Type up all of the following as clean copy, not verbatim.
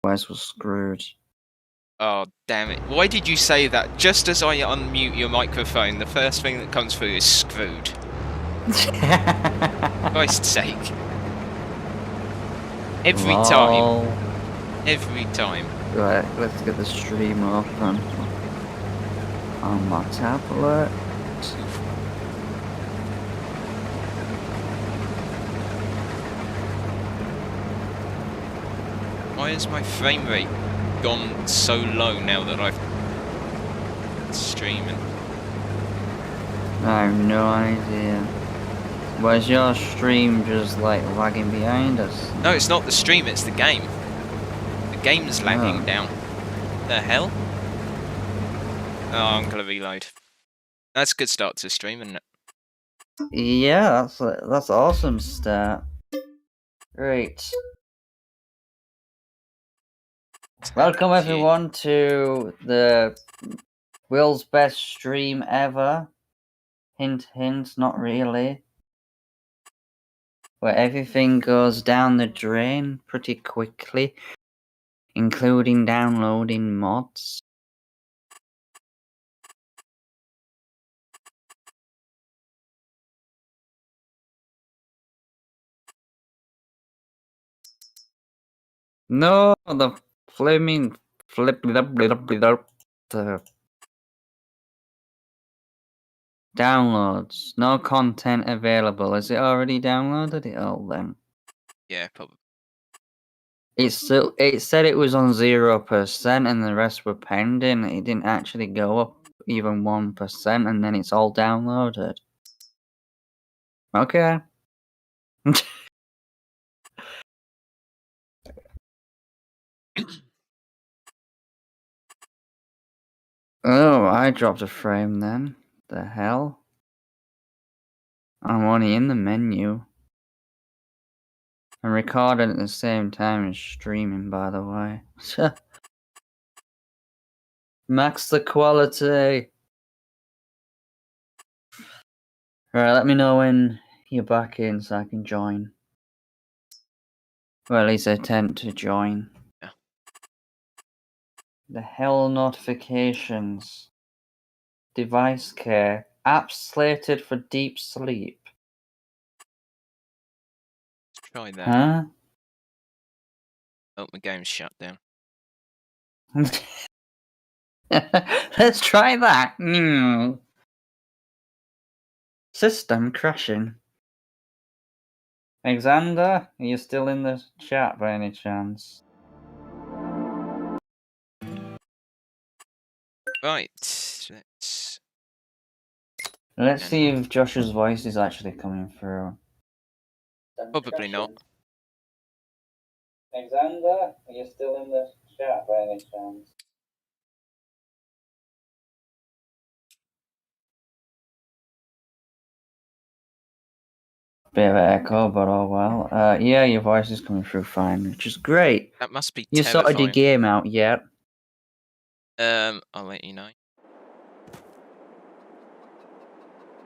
otherwise we're screwed. Oh, damn it. Why did you say that? Just as I unmute your microphone, the first thing that comes through is screwed. Christ's sake. Every time. Every time. Right, let's get the stream open on my tablet. Why has my frame rate gone so low now that I've streaming? I have no idea. Where's your stream just like lagging behind us? No, it's not the stream, it's the game. The game's lagging down. The hell? Oh, I'm gonna reload. That's a good start to stream, isn't it? Yeah, that's awesome start. Great. Welcome everyone to the world's best stream ever. Hint, hint, not really. Where everything goes down the drain pretty quickly, including downloading mods. No, the flaming the downloads. No content available. Is it already downloaded it all then? Yeah, probably. It said it was on 0% and the rest were pending. It didn't actually go up even 1% and then it's all downloaded. Okay. Oh, I dropped a frame then. The hell? I'm only in the menu. I'm recording at the same time as streaming, by the way. Max the quality. Right, let me know when you're back in so I can join. Or at least attempt to join. Yeah. The hell notifications. Device care. Apps slated for deep sleep. Let's try that. Huh? Oh, my game's shut down. Let's try that. System crashing. Alexander, are you still in the chat by any chance? Right, Let's see if Josh's voice is actually coming through. Probably not. Alexander, are you still in the chat by any chance? Bit of an echo, but oh well. Yeah, your voice is coming through fine, which is great. That must be You terrifying. sorted your game out yet? I'll let you know.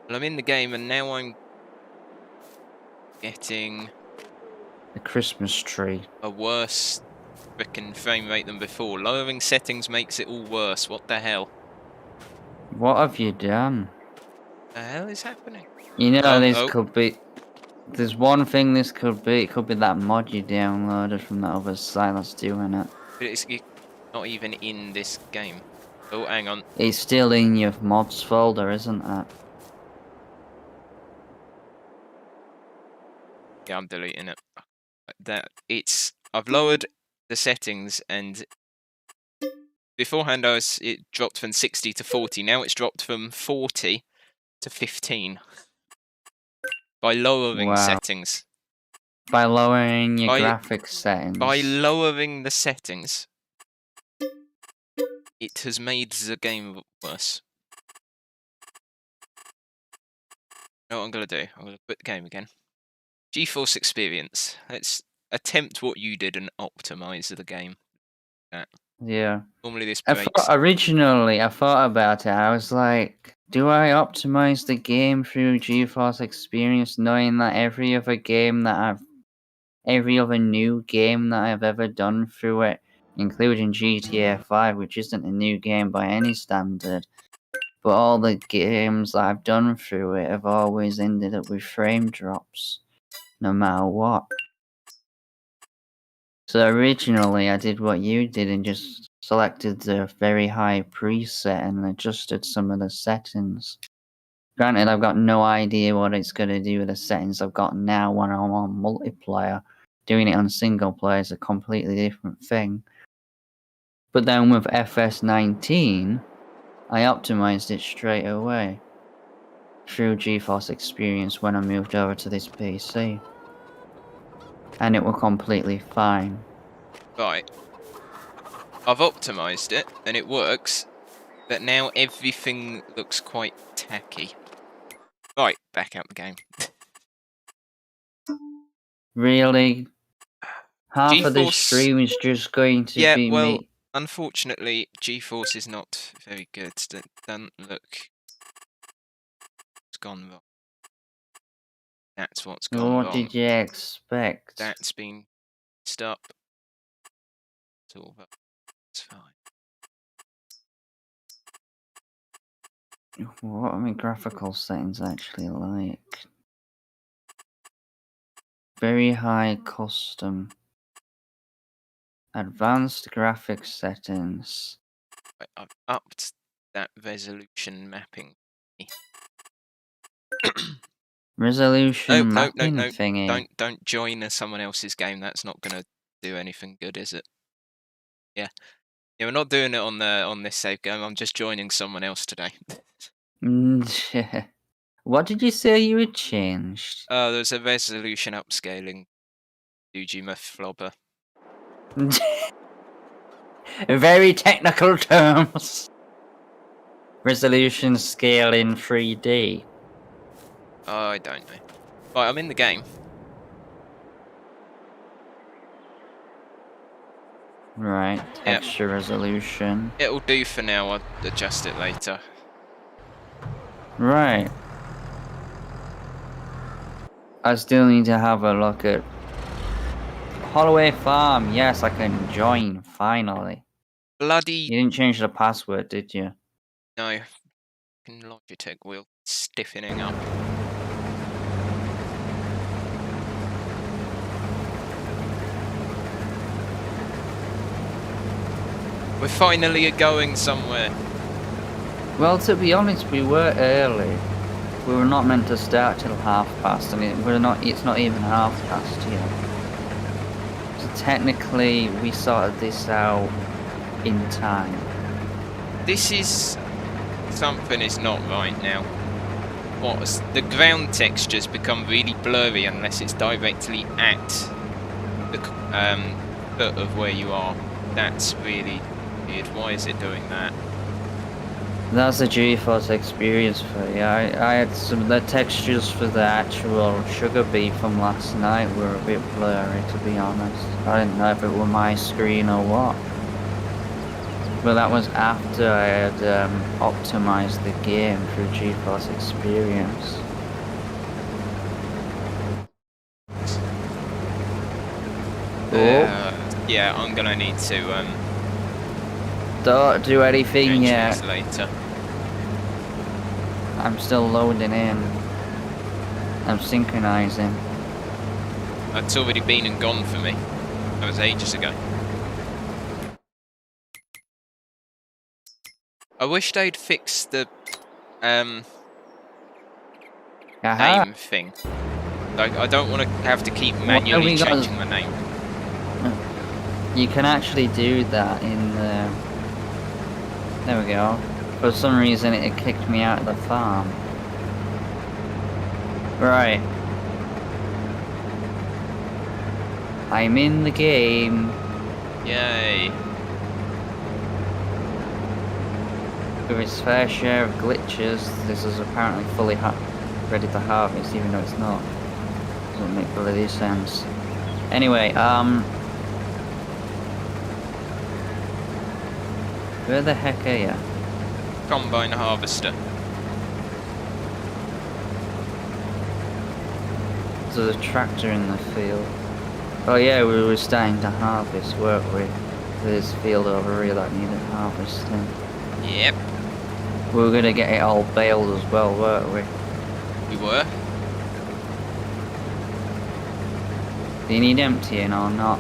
Well, I'm in the game and now I'm getting The Christmas tree. a worse frickin' frame rate than before. Lowering settings makes it all worse. What the hell? What have you done? The hell is happening? You know, this could be... There's one thing this could be. It could be that mod you downloaded from that other site that's doing it. But it's not even in this game. Oh, hang on. It's still in your mods folder, isn't it? Yeah, I'm deleting it. I've lowered the settings, and beforehand it dropped from 60 to 40. Now it's dropped from 40 to 15 by lowering settings. By lowering your graphic settings. By lowering the settings, it has made the game worse. You know what I'm gonna do? I'm gonna quit the game again. GeForce Experience. Let's attempt what you did and optimize the game. Yeah. Normally this breaks. Originally, I thought about it. I was like, do I optimize the game through GeForce Experience, knowing that every other new game that I've ever done through it including GTA 5, which isn't a new game by any standard. But all the games that I've done through it have always ended up with frame drops, no matter what. So originally I did what you did and just selected the very high preset and adjusted some of the settings. Granted, I've got no idea what it's going to do with the settings I've got now when I'm on multiplayer. Doing it on single player is a completely different thing. But then with FS19, I optimized it straight away through GeForce Experience when I moved over to this PC. And it was completely fine. Right. I've optimized it, and it works, but now everything looks quite tacky. Right, back out the game. Really? Half of this GeForce... stream is just going to be me. Unfortunately, GeForce is not very good. It doesn't look... It's gone wrong. That's what's gone wrong. What did you expect? That's been messed up. It's all right. It's fine. What are my graphical settings actually like? Very high custom. Advanced graphic settings. Right, I've upped that resolution mapping. Resolution mapping thingy. Don't join someone else's game. That's not gonna do anything good, is it? Yeah. Yeah, we're not doing it on this save game. I'm just joining someone else today. What did you say you had changed? There's a resolution upscaling. Ujima flobber. Very technical terms. Resolution scale in 3D. Oh, I don't know. Right, I'm in the game. Right, texture resolution. It'll do for now. I'll adjust it later. Right. I still need to have a look at Holloway Farm. Yes, I can join finally. Bloody. You didn't change the password, did you? No. Logitech wheel stiffening up. We're finally going somewhere. Well, to be honest, we were early. We were not meant to start till 1:30. I mean, it's not even 1:30 yet. So technically, we sorted this out in time. This is... Something is not right now. The ground textures become really blurry unless it's directly at the foot of where you are. That's really weird. Why is it doing that? That's a GeForce experience for you. I had some of the textures for the actual sugar beet from last night were a bit blurry, to be honest. I didn't know if it were my screen or what. But that was after I had optimized the game through GeForce Experience. Yeah, I'm gonna need to don't do anything yet. Later. I'm still loading in. I'm synchronizing. It's already been and gone for me. That was ages ago. I wish they'd fix the name thing. Like, I don't want to have to keep manually changing my name. You can actually do that in the... There we go. For some reason it kicked me out of the farm. Right. I'm in the game. Yay. With its fair share of glitches, this is apparently fully ready to harvest, even though it's not. Doesn't make bloody sense. Anyway, where the heck are you? Combine harvester. There's a tractor in the field. Oh yeah, we were starting to harvest, weren't we? this field over here that needed harvesting. Yep. We were gonna get it all baled as well, weren't we? We were. Do you need emptying or not?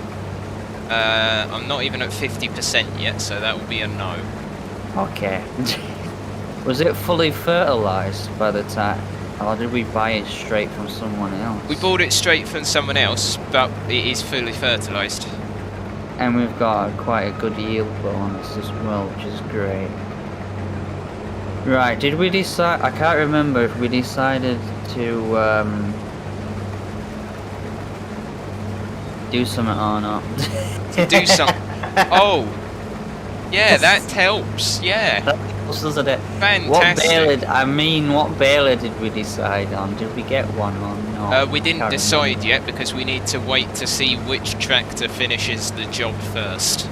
I'm not even at 50% yet, so that will be a no. Okay. Was it fully fertilized by the time, or did we buy it straight from someone else? We bought it straight from someone else, but it is fully fertilised. And we've got quite a good yield bonus as well, which is great. Right, did we decide? I can't remember if we decided to do something or not. To do something. Oh! Yeah, that helps, yeah. That helps, doesn't it? Fantastic. What baler did we decide on? Did we get one or not? We didn't decide yet because we need to wait to see which tractor finishes the job first.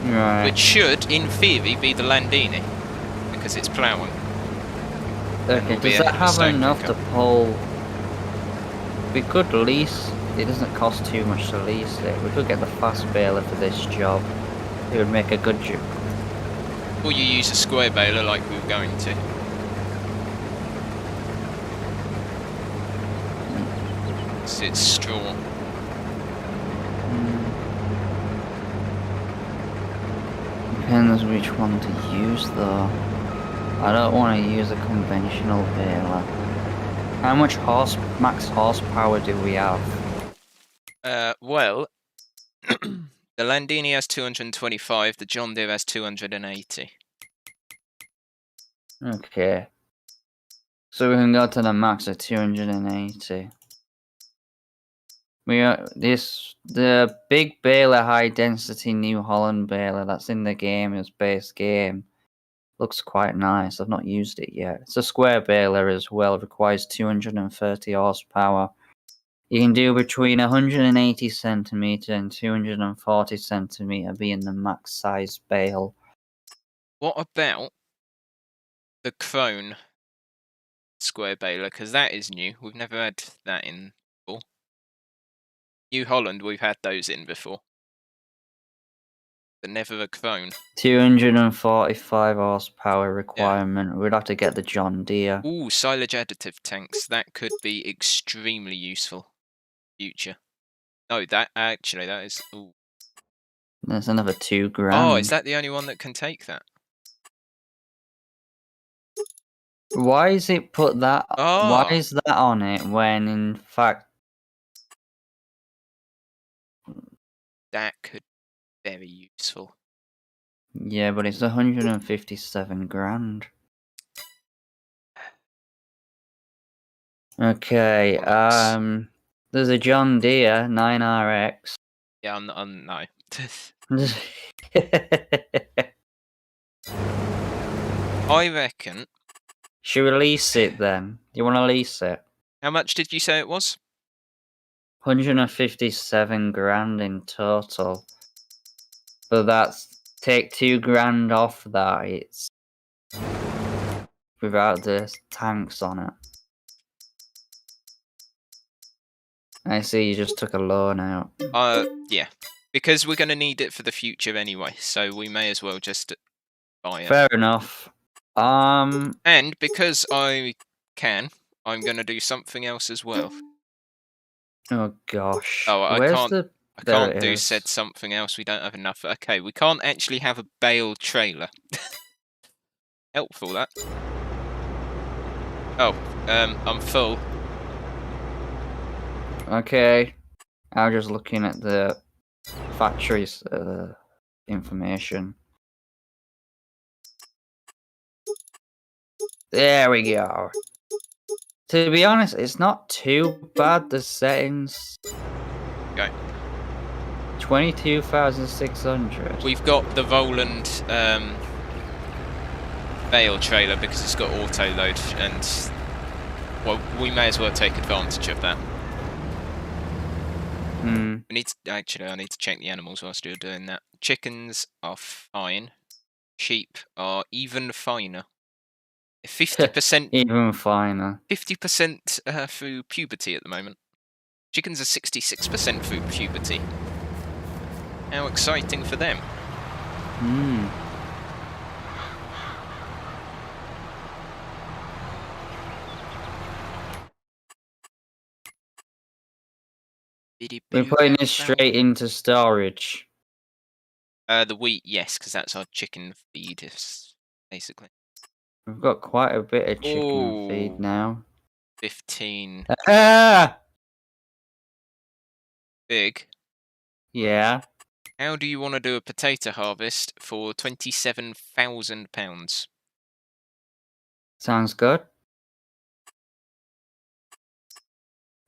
Right. Which should, in theory, be the Landini, because it's ploughing. Okay, does that have enough to pull? We could lease. It doesn't cost too much to lease it. We could get the fast baler for this job. It would make a good job. Or you use a square baler like we were going to. So it's straw. Depends which one to use though. I don't want to use a conventional baler. How much max horsepower do we have? Well, the Landini has 225, the John Deere has 280. Okay. So we can go to the max of 280. The big baler, high density New Holland baler that's in the game as base game. Looks quite nice. I've not used it yet. It's a square baler as well. Requires 230 horsepower. You can do between 180 centimeter and 240 centimeter being the max size bale. What about the Krone square baler? Because that is new. We've never had that in before. New Holland, we've had those in before. But never a Krone. 245 horsepower requirement. Yeah. We'd have to get the John Deere. Ooh, silage additive tanks. That could be extremely useful. Future. No, that is. Ooh. There's another $2,000. Oh, is that the only one that can take that? Why is it put that? Oh. Why is that on it when in fact that could be very useful? Yeah, but it's 157 grand. Okay, there's a John Deere 9RX. Yeah, I'm no. I reckon. Should we lease it then? You want to lease it? How much did you say it was? 157 grand in total. But that's take $2,000 off that. It's without the tanks on it. I see you just took a loan out. Yeah. Because we're going to need it for the future anyway, so we may as well just buy it. Fair enough. And because I'm going to do something else as well. Oh gosh. Oh, I Where's can't do said something else. We don't have enough. Okay, we can't actually have a bale trailer. Helpful that. Oh, I'm full. Okay. I'm just looking at the factory's information. There we go. To be honest, it's not too bad, the settings. Okay. 22,600. We've got the Roland bale trailer because it's got auto load, and well, we may as well take advantage of that. We need to, actually, I need to check the animals whilst you're doing that. Chickens are fine. Sheep are even finer. 50%. Even finer. 50% through puberty at the moment. Chickens are 66% through puberty. How exciting for them. Hmm. We're putting it straight into storage. The wheat, yes, because that's our chicken feed, basically. We've got quite a bit of chicken feed now. 15. Ah! Big. Yeah. How do you want to do a potato harvest for £27,000? Sounds good.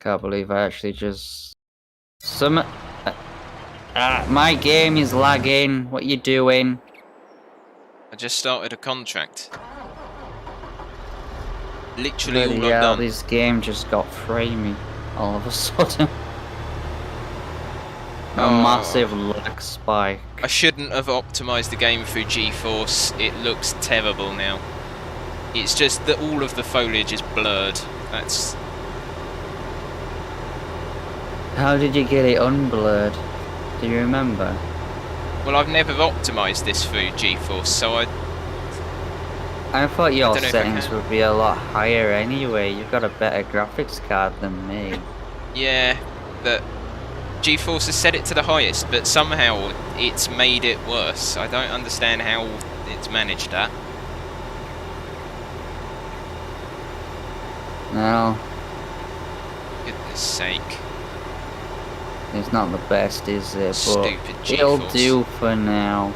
Can't believe I actually just... my game is lagging. What you doing? I just started a contract. Literally Bloody all I've hell, done. this game just got framey all of a sudden. A massive lag spike. I shouldn't have optimised the game through GeForce. It looks terrible now. It's just that all of the foliage is blurred. That's... How did you get it unblurred? Do you remember? Well, I've never optimised this through GeForce, so I thought your settings would be a lot higher anyway. You've got a better graphics card than me. Yeah, but GeForce has set it to the highest, but somehow it's made it worse. I don't understand how it's managed that. No. Goodness sake. It's not the best, is it? Stupid but GeForce. It'll do for now.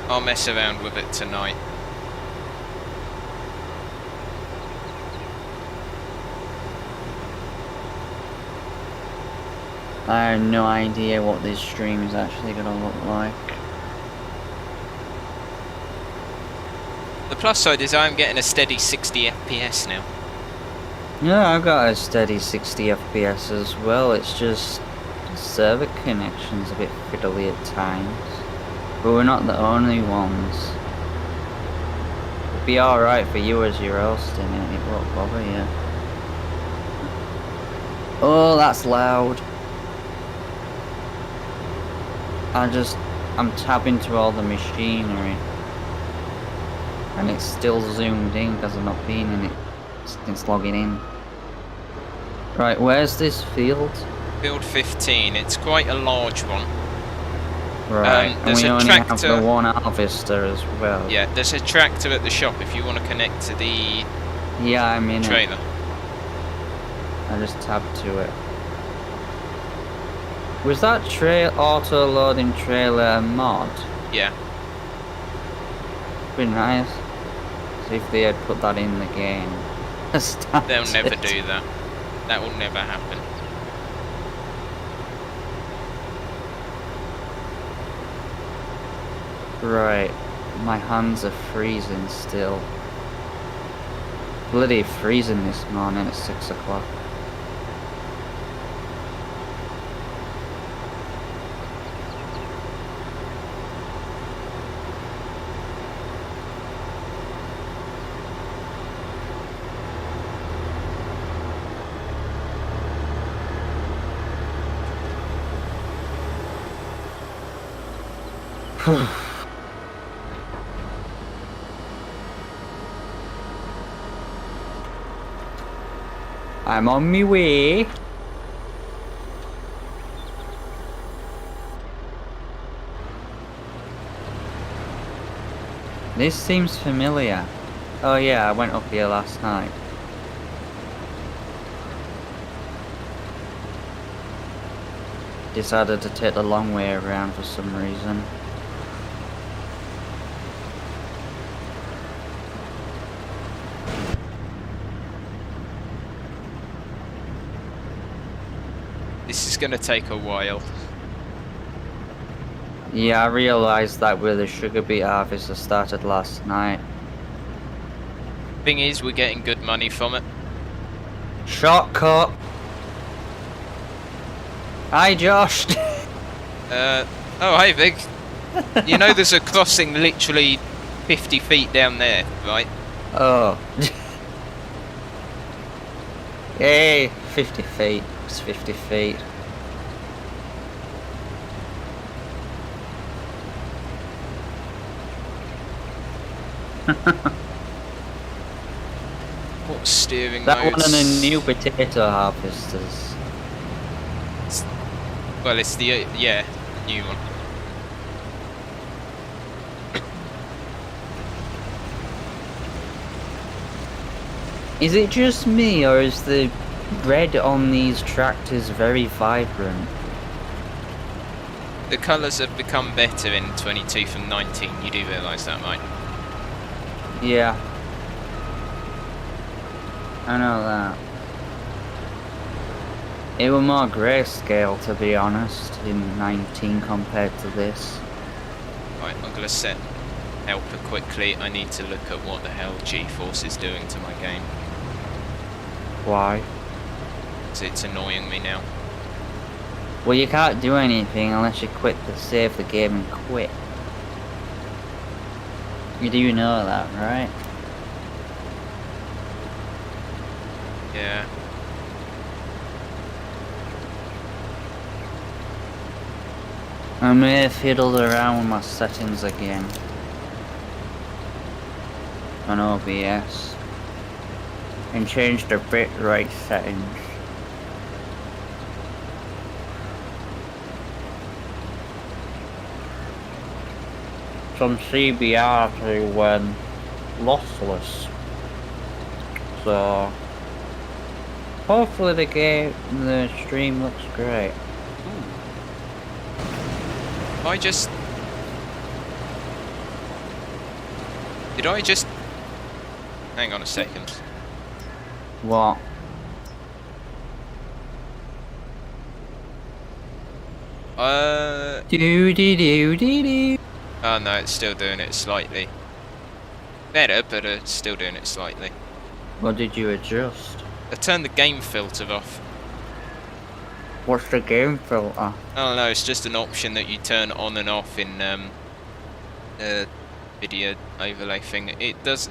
I'll mess around with it tonight. I have no idea what this stream is actually going to look like. The plus side is I'm getting a steady 60 FPS now. Yeah, I've got a steady 60 FPS as well. It's just the server connection's a bit fiddly at times. But we're not the only ones. It'll be alright for you as you're hosting it, it won't bother you. Oh, that's loud. I'm tapping to all the machinery. And it's still zoomed in because I've not been in it since logging in. Right, where's this field? Field 15, it's quite a large one. Right, and we only have the one harvester as well. Yeah, there's a tractor at the shop if you want to connect to the I'm in trailer. I just tabbed to it. Was that auto-loading trailer a mod? Yeah. Be nice. See if they had put that in the game. They'll never do that. That will never happen. Right. My hands are freezing still. Bloody freezing this morning at 6 o'clock. I'm on my way. This seems familiar. Oh yeah, I went up here last night. Decided to take the long way around for some reason. This is going to take a while. Yeah, I realised that with the sugar beet harvest that started last night. Thing is, we're getting good money from it. Shortcut! Hi Josh! Oh, hey Vig. You know there's a crossing literally 50 feet down there, right? Oh. Hey, 50 feet. It's 50 feet. What steering That modes? one and the new potato harvesters. Well, it's the yeah, new one. Is it just me, or is the red on these tractors very vibrant? The colours have become better in 22 from 19. You do realise that, right? Yeah. I know that. It was more grayscale, to be honest, in 19 compared to this. Right, I'm gonna set helper quickly. I need to look at what the hell G-Force is doing to my game. Why? So it's annoying me now. Well, you can't do anything unless you save the game and quit. You do know that, right? Yeah. I may have fiddled around with my settings again. On OBS. And changed the bitrate settings. From CBR to lossless. So hopefully the stream looks great. Did I just... Hang on a second. What? Do. Oh no, it's still doing it slightly better, but it's still doing it slightly. What did you adjust? I turned the game filter off. What's the game filter? I don't know, it's just an option that you turn on and off in the video overlay thing. It does...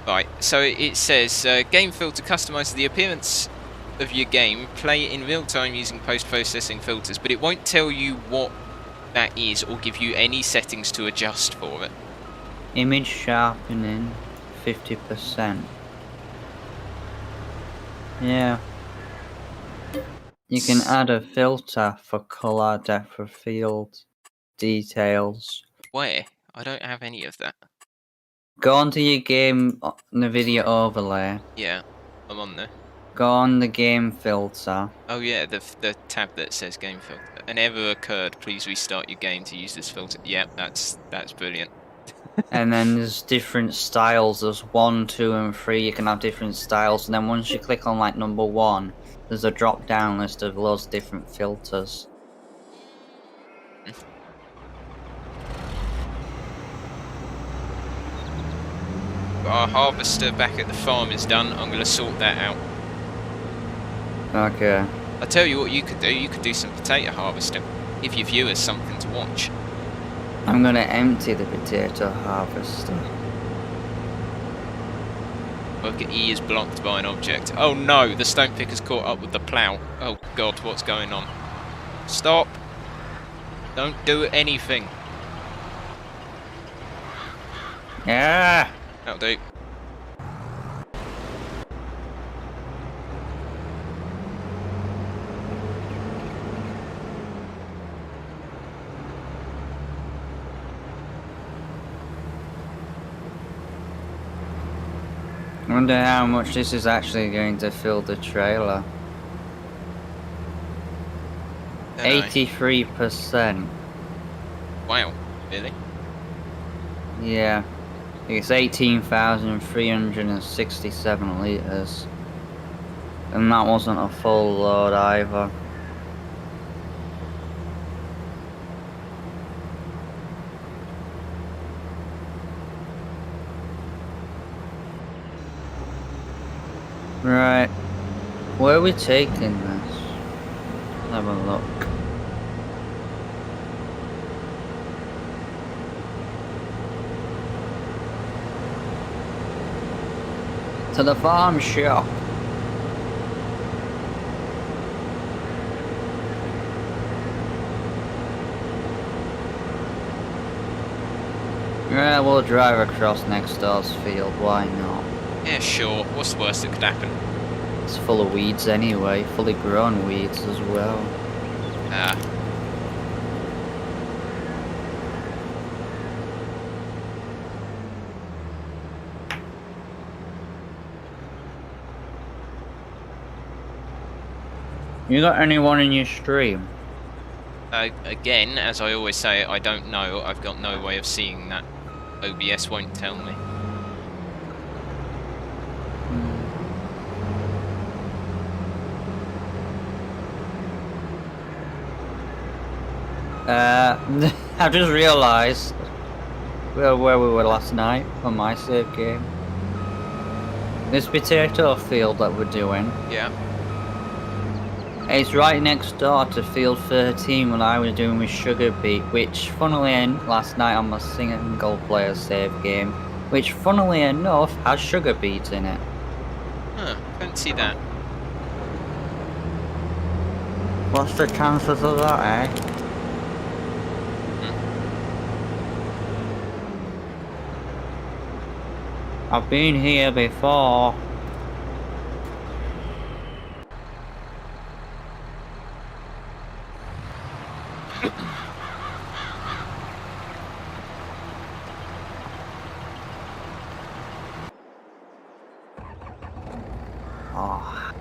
Right, so it says, game filter customizes the appearance of your game, play in real time using post-processing filters, but it won't tell you what that is or give you any settings to adjust for it. Image sharpening, 50%. Yeah. You can add a filter for color, depth of field, details. Where? I don't have any of that. Go onto your game, the video overlay. Yeah, I'm on there. Go on the game filter. Oh yeah, the tab that says game filter. An error occurred. Please restart your game to use this filter. Yeah, that's brilliant. And then there's different styles. There's 1, 2, and 3. You can have different styles. And then once you click on like number 1, there's a drop down list of loads of different filters. Our harvester back at the farm is done. I'm going to sort that out. Okay. I'll tell you what you could do. You could do some potato harvesting. Give your viewers something to watch. I'm gonna empty the potato harvester. Look at E is blocked by an object. Oh no, the stone picker's caught up with the plough. Oh god, what's going on? Stop! Don't do anything. Yeah. That'll do. I wonder how much this is actually going to fill the trailer. 83%. Wow, really? Yeah. It's 18,367 litres. And that wasn't a full load either. Right. Where are we taking this? Let's have a look. To the farm shop. Yeah, we'll drive across next door's field, why not? Yeah, sure. What's the worst that could happen? It's full of weeds anyway, fully grown weeds as well. Ah. You got anyone in your stream? Again, as I always say, I don't know. I've got no way of seeing that. OBS won't tell me. I just realised where we were last night on my save game. This potato field that we're doing. Yeah. It's right next door to field 13 when I was doing with Sugar Beet, which funnily enough, last night on my single player save game, which funnily enough has sugar beets in it. Huh, can't see that. What's the chances of that, eh? I've been here before. Oh.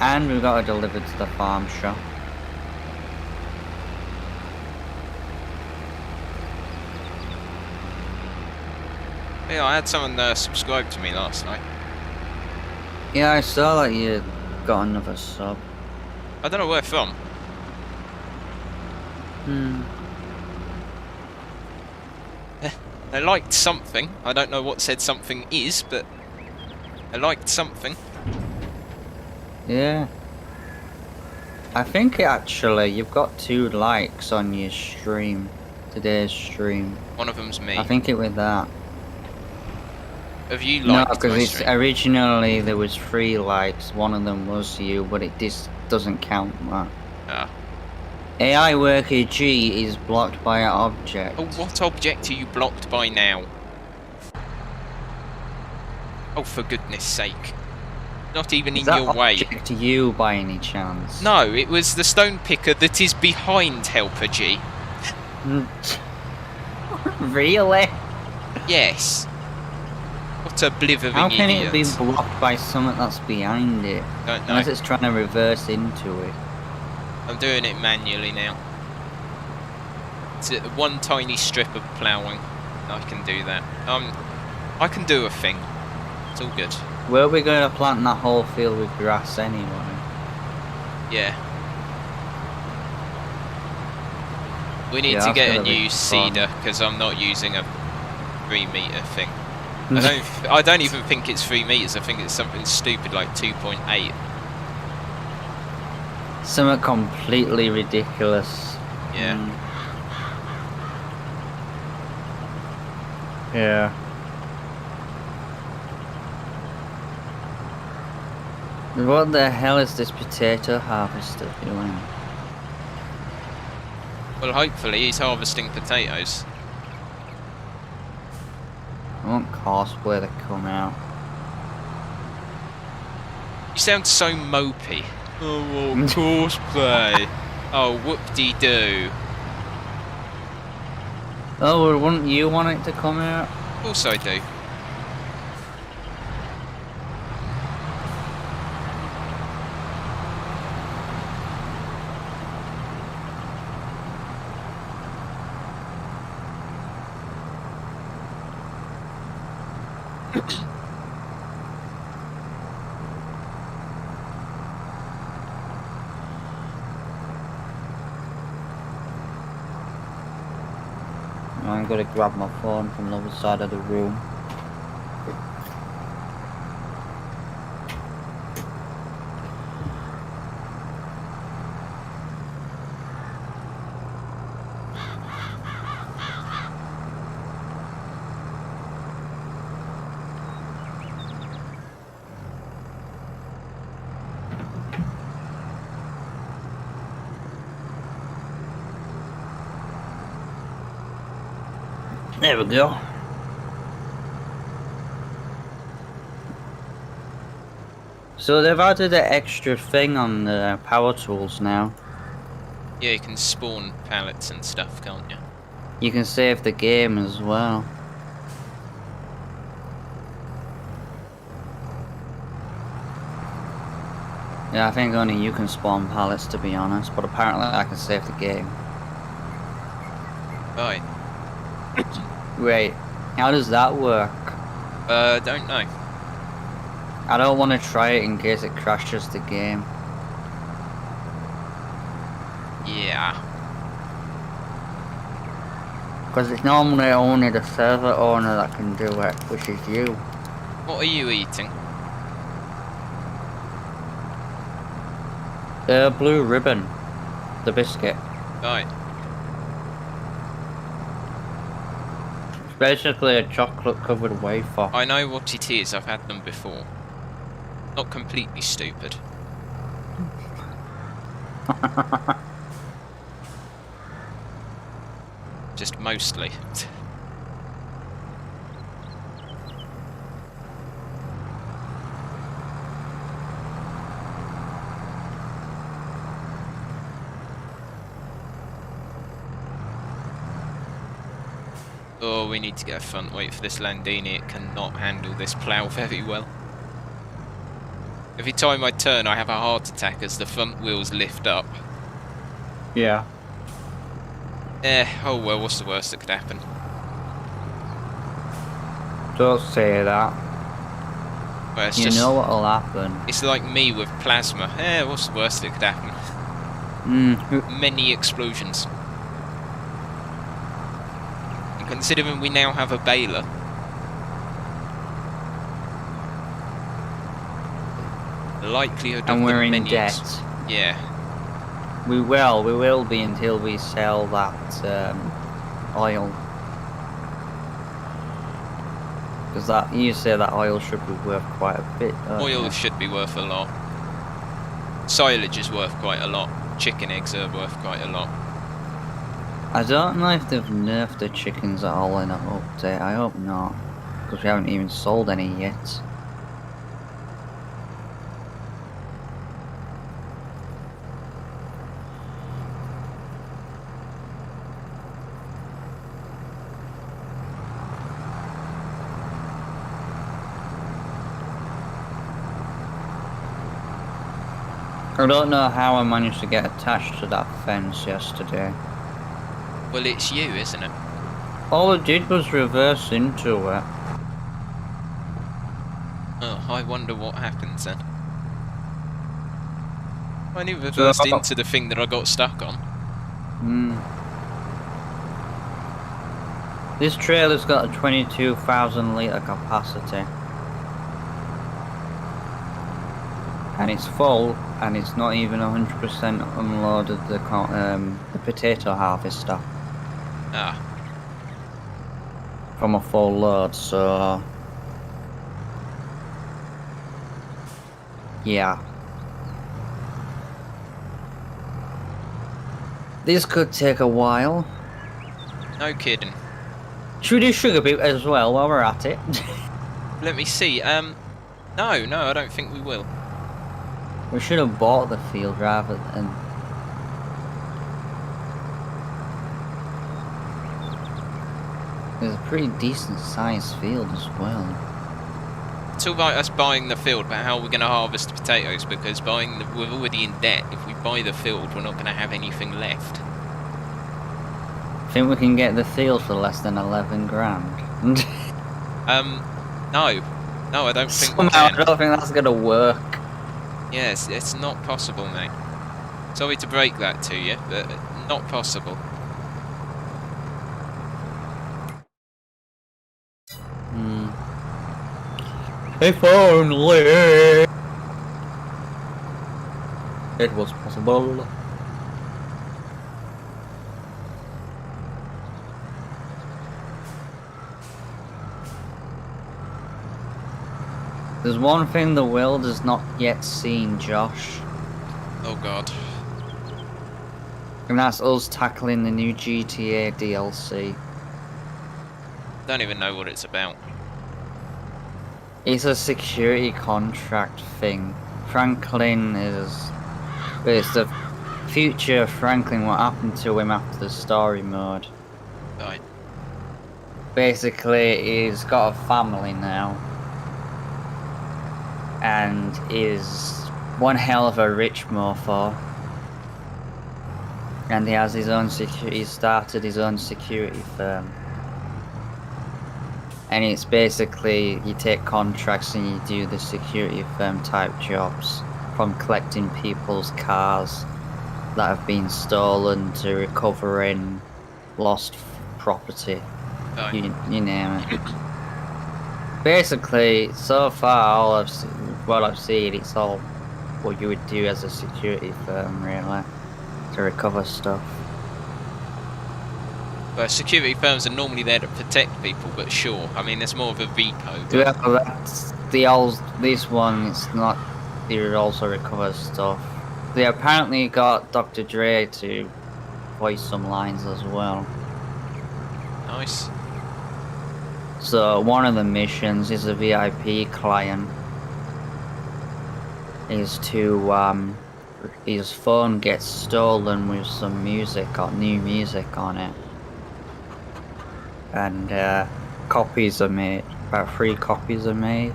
And we've got to deliver to the farm shop. Yeah, I had someone subscribe to me last night. Yeah, I saw that you got another sub. I don't know where from. They liked something. I don't know what said something is, but they liked something. Yeah. I think actually you've got 2 likes on your stream. Today's stream. One of them's me. I think it was that. Have you No, liked because my it's stream? originally there was 3 likes. One of them was you, but it just doesn't count that. Ah. AI worker G is blocked by an object. Oh, what object are you blocked by now? Oh, for goodness sake. Not even in your way. Is that object you by any chance? No, it was the stone picker that is behind Helper G. Really? Yes. What a blithering How can idiot. it be blocked by something that's behind it? Don't know. Unless it's trying to reverse into it. I'm doing it manually now. It's one tiny strip of ploughing. I can do that. I can do a thing. It's all good. Where are we going to plant that whole field with grass anyway? Yeah. We need Yeah, to that's get a gonna be new fun. seeder because I'm not using a 3 metre thing. I don't even think it's 3 meters. I think it's something stupid like 2.8. Something completely ridiculous. Yeah. Yeah. What the hell is this potato harvester doing? Well, hopefully he's harvesting potatoes. I want cosplay to come out. You sound so mopey. Oh, cosplay. Oh, whoop-de-doo. Oh, well, wouldn't you want it to come out? Of course I do. I'm gonna grab my phone from the other side of the room. There we go. So they've added an extra thing on the power tools now. Yeah, you can spawn pallets and stuff, can't you? You can save the game as well. Yeah, I think only you can spawn pallets, to be honest, but apparently I can save the game. Right. Wait, how does that work? Don't know. I don't want to try it in case it crashes the game. Yeah. Because it's normally only the server owner that can do it, which is you. What are you eating? The blue ribbon. The biscuit. Right. It's basically a chocolate covered wafer. I know what it is, I've had them before. Not completely stupid. Just mostly. Oh, we need to get a front weight for this Landini. It cannot handle this plough very well. Every time I turn, I have a heart attack as the front wheels lift up. Yeah. Oh well, what's the worst that could happen? Don't say that. Well, it's You just, know what'll happen. it's like me with plasma. What's the worst that could happen? Many explosions. And considering we now have a baler, the likelihood And of we're the in many debt. yeah. We will be until we sell that oil. Because that, you say that oil should be worth quite a bit. Oil should be worth a lot. Silage is worth quite a lot. Chicken eggs are worth quite a lot. I don't know if they've nerfed the chickens at all in an update. I hope not. Because we haven't even sold any yet. I don't know how I managed to get attached to that fence yesterday. Well, it's you, isn't it? All I did was reverse into it. Oh, I wonder what happens then. I only reversed into the thing that I got stuck on. This trailer's got a 22,000 litre capacity. And it's full, and it's not even 100% unloaded the potato harvester Ah, from a full load, so yeah. This could take a while. no kidding. Should we do sugar beet as well while we're at it? Let me see. No, I don't think we will. We should have bought the field rather than... It's a pretty decent sized field as well. It's all right us buying the field, but how are we going to harvest potatoes? Because we're already in debt. If we buy the field, we're not going to have anything left. I think we can get the field for less than 11 grand. No, I don't think we Somehow, can. I don't think that's gonna work. Yes, it's not possible, mate. Sorry to break that to you, but not possible. If only it was possible. There's one thing the world has not yet seen, Josh. Oh god. And that's us tackling the new GTA DLC. Don't even know what it's about. It's a security contract thing. Franklin is... It's the future of Franklin, what happened to him after the story mode. Right. Basically, he's got a family now. And is one hell of a rich mofo. And he has his own he started his own security firm. And it's basically, you take contracts and you do the security firm type jobs. From collecting people's cars that have been stolen to recovering lost property. Right. You name it. Basically, so far, what I've seen, it's all what you would do as a security firm, really, to recover stuff. Well, security firms are normally there to protect people, but sure. I mean, it's more of a repo. Yeah, but that's this one, it's not. They also recover stuff. They apparently got Dr. Dre to voice some lines as well. Nice. So one of the missions is a VIP client. Is to his phone gets stolen with some music, got new music on it, and copies are made. About 3 copies are made.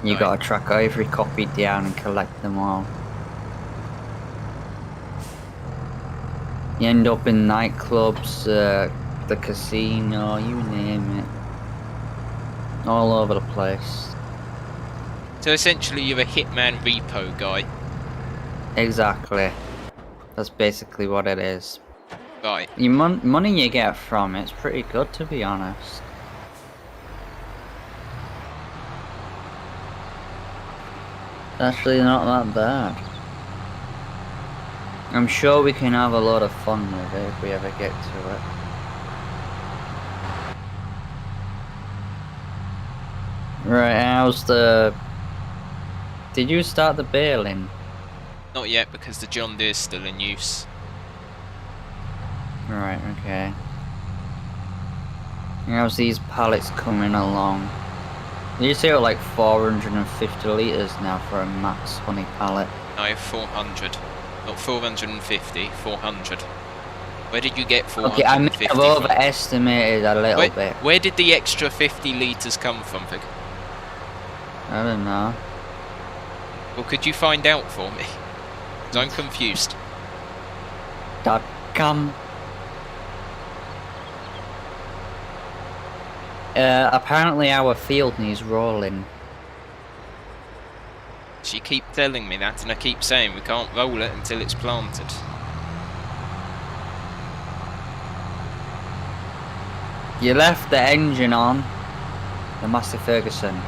You gotta track every copy down and collect them all. You end up in nightclubs, the casino, you name it. All over the place. So essentially, you're a hitman repo guy. Exactly. That's basically what it is. Right. The money you get from it's pretty good, to be honest. Actually, not that bad. I'm sure we can have a lot of fun with it if we ever get to it. Right, how's the... Did you start the baling? Not yet, because the John Deere's still in use. Right, okay. How's these pallets coming along? You say like 450 litres now for a max honey pallet. No, 400. Not 450, 400. Where did you get 450 Okay, I may have from? overestimated a little bit. Where did the extra 50 litres come from, Vic? I don't know. Well, could you find out for me? 'Cause I'm confused. .com. Apparently our field needs rolling. So you keep telling me that, and I keep saying we can't roll it until it's planted. You left the engine on, the Master Ferguson.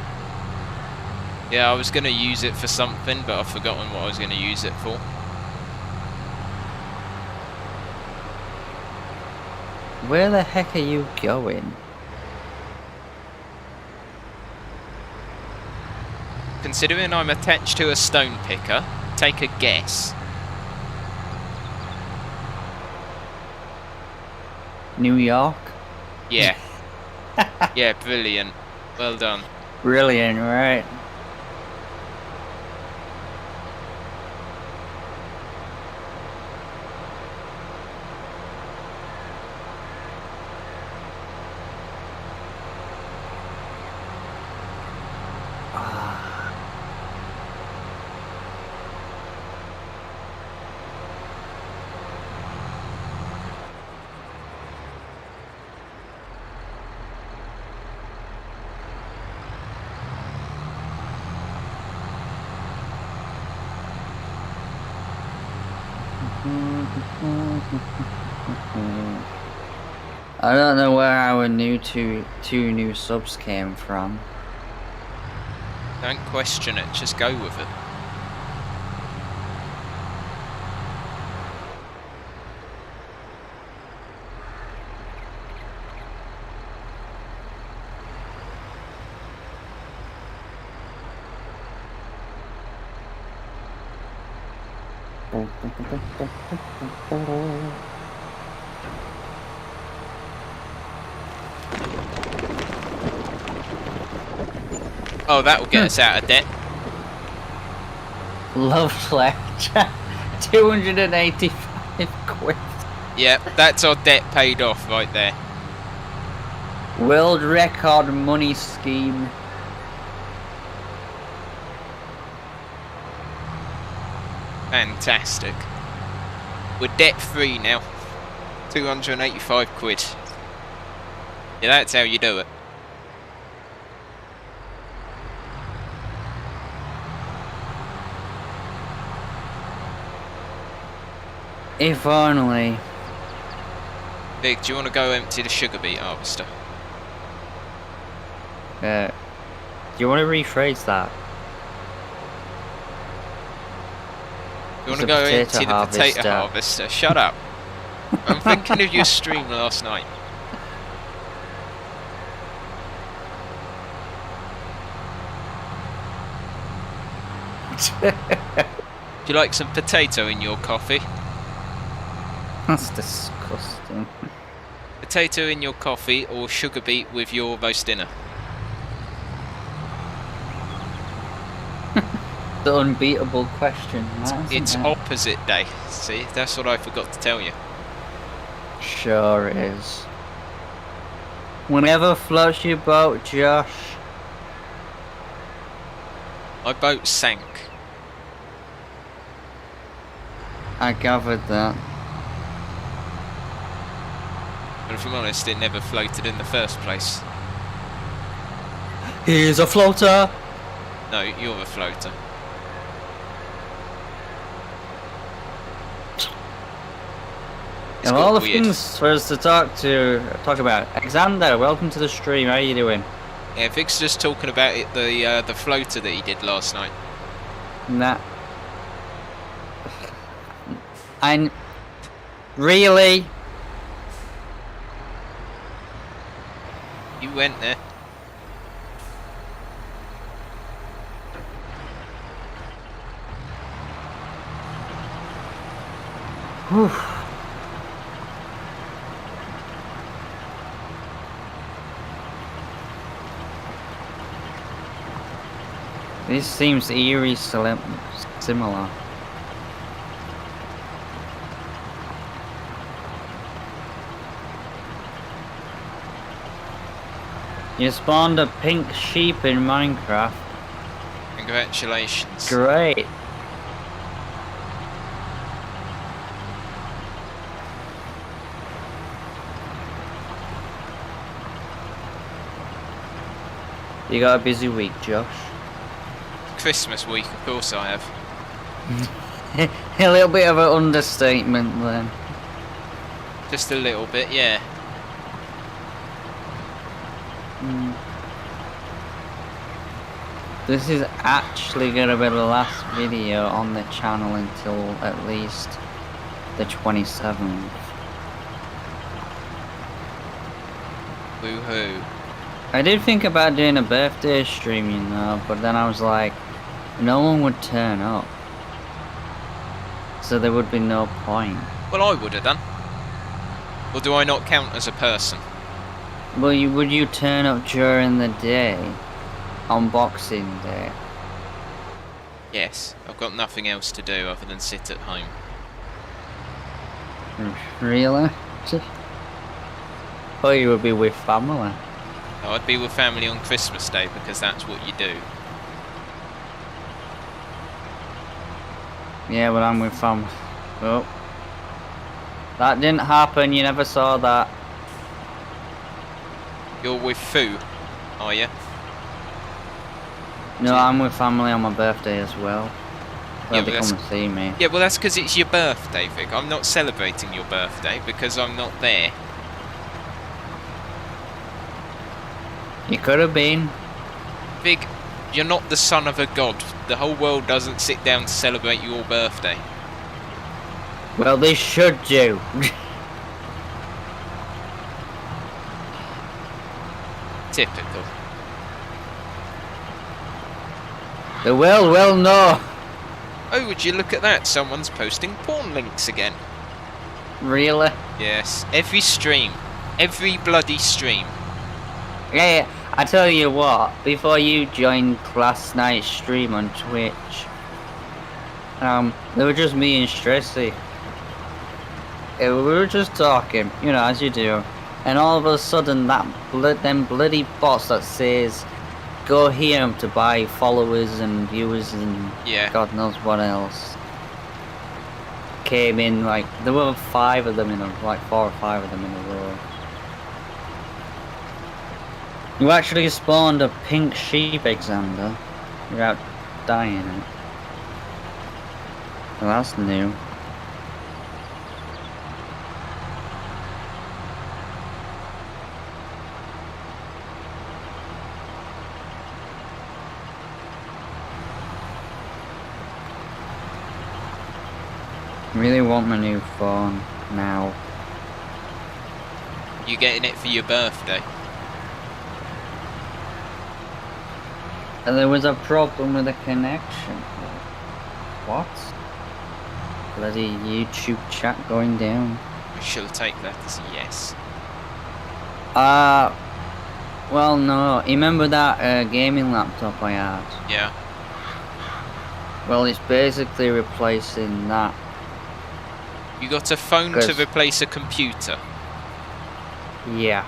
Yeah, I was going to use it for something, but I've forgotten what I was going to use it for. Where the heck are you going? Considering I'm attached to a stone picker, take a guess. New York? Yeah. Yeah, brilliant. Well done. Brilliant, right? I don't know where our two new subs came from. Don't question it, just go with it. Oh, that'll get us out of debt. Lovely. 285 quid. Yeah, that's our debt paid off right there. World record money scheme. Fantastic. We're debt free now. 285 quid. Yeah, that's how you do it. If only. Big, do you want to go empty the sugar beet harvester? Do you want to rephrase that? You want to go empty the potato harvester? Shut up. I'm thinking of your stream last night. Do you like some potato in your coffee? That's disgusting. Potato in your coffee or sugar beet with your roast dinner? The unbeatable question. It's opposite day. See, that's what I forgot to tell you. Sure is. Whenever floats your boat, Josh. My boat sank. I gathered that. But if I'm honest, it never floated in the first place. Here's a floater! No, you're a floater. And all the things for us to talk about. Alexander, welcome to the stream. How are you doing? Yeah, Vic's just talking about it, the floater that he did last night. Nah. Really? You went there. Whew. This seems eerie similar. You spawned a pink sheep in Minecraft. Congratulations. Great. You got a busy week, Josh? Christmas week, of course I have. A little bit of an understatement then. Just a little bit, yeah. This is actually going to be the last video on the channel until at least the 27th. Woohoo. I did think about doing a birthday stream, you know, but then I was like, no one would turn up. So there would be no point. Well, I would have done. Or do I not count as a person? Well, would you turn up during the day? On Boxing Day? Yes, I've got nothing else to do other than sit at home. Really? Oh, you would be with family. No, I'd be with family on Christmas Day because that's what you do. Yeah, but I'm with family. Oh. That didn't happen, you never saw that. You're with Foo, are you? No, I'm with family on my birthday as well. Well, Yeah, they come and see me. Yeah, well that's because it's your birthday, Vic. I'm not celebrating your birthday because I'm not there. You could have been. Vic, you're not the son of a god. The whole world doesn't sit down to celebrate your birthday. Well, they should do. Typical. The world will know. Oh, would you look at that? Someone's posting porn links again. Really? Yes, every stream. Every bloody stream. Yeah, I tell you what, before you joined last night's stream on Twitch, they were just me and Stressy. We were just talking, you know, as you do, and all of a sudden them bloody bots that says go here to buy followers and viewers and God knows what else came in. Like there were 5 of them in like 4 or 5 of them in a row. You actually spawned a pink sheep, Xander, without dying it. Well, that's new. I really want my new phone now. You getting it for your birthday? There was a problem with the connection. What? Bloody YouTube chat going down. We shall take that as a yes. Well, no. You remember that gaming laptop I had? Yeah. Well, it's basically replacing that. You got a phone to replace a computer? Yeah.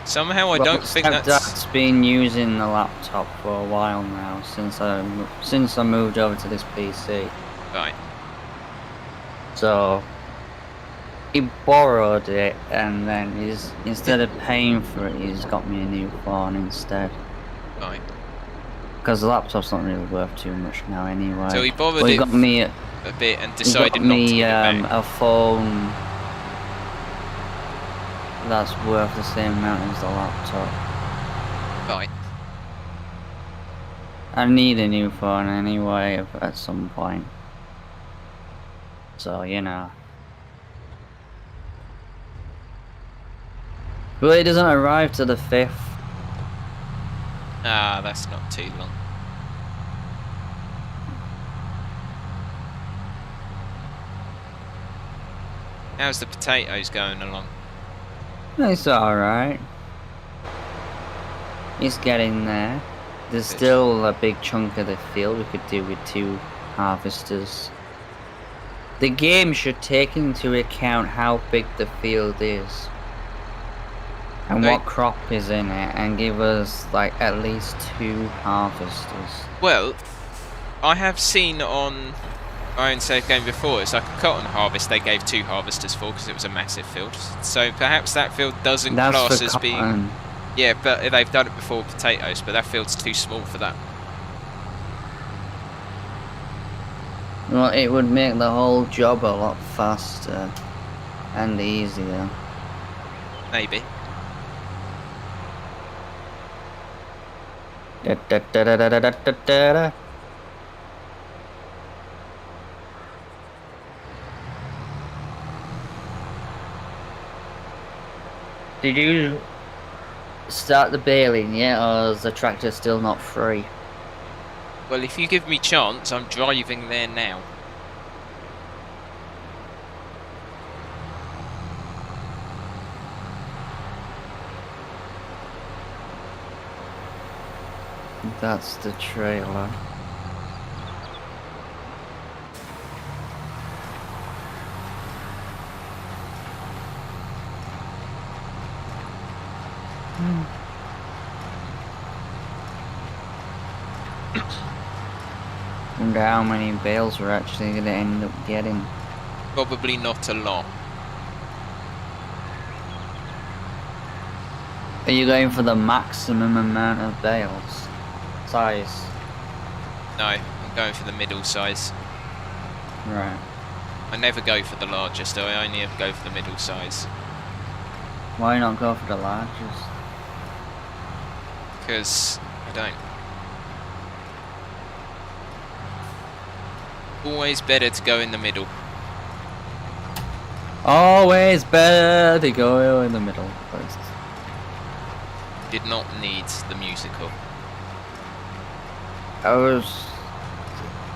Somehow I don't think that's been using the laptop for a while now, since I moved over to this PC. Right. So he borrowed it, and then instead of paying for it, he's got me a new phone instead. Right. Because the laptop's not really worth too much now anyway. So he borrowed it got me a bit and decided not to give it back. A phone that's worth the same amount as the laptop. Right. I need a new phone anyway at some point. So, you know. But it doesn't arrive till the 5th. Ah, that's not too long. How's the potatoes going along? It's alright. It's getting there. There's still a big chunk of the field we could do with 2 harvesters. The game should take into account how big the field is. And what crop is in it, and give us like at least 2 harvesters. Well, I have seen on my own save game before, it's like a cotton harvest they gave 2 harvesters for because it was a massive field. So perhaps that field doesn't class as being... Yeah, but they've done it before with potatoes, but that field's too small for that. Well, it would make the whole job a lot faster and easier. Maybe. Da, da, da, da, da, da, da, da. Did you start the baling yet, or is the tractor still not free? Well, if you give me chance, I'm driving there now. That's the trailer. Wonder how many bales we're actually going to end up getting. Probably not a lot. Are you going for the maximum amount of bales? Size? No, I'm going for the middle size. Right. I never go for the largest, I only ever go for the middle size. Why not go for the largest? Because I don't. Always better to go in the middle. Always better to go in the middle first. Did not need the musical.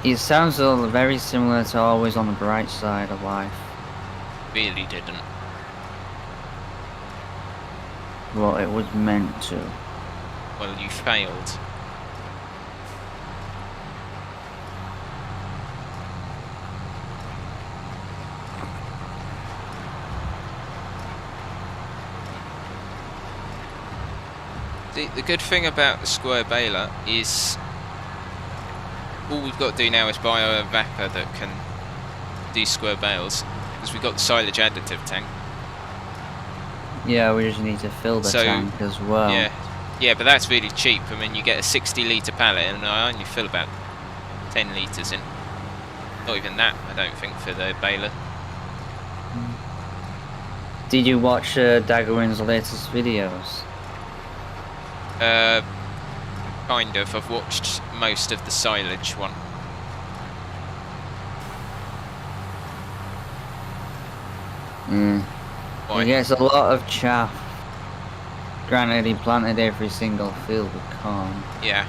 It sounds very similar to Always on the Bright Side of Life. Really didn't. Well, it was meant to. well, you failed. The good thing about the square baler is all we've got to do now is buy a wrapper that can do square bales, because we've got the silage additive tank. Yeah, we just need to fill the tank as well. Yeah, but that's really cheap. I mean, you get a 60-litre pallet, and I only fill about 10 litres in. Not even that, I don't think, for the baler. Did you watch Daggerwin's latest videos? Kind of. I've watched most of the silage one. He gets a lot of chaff. Granted, he planted every single field with corn. Yeah.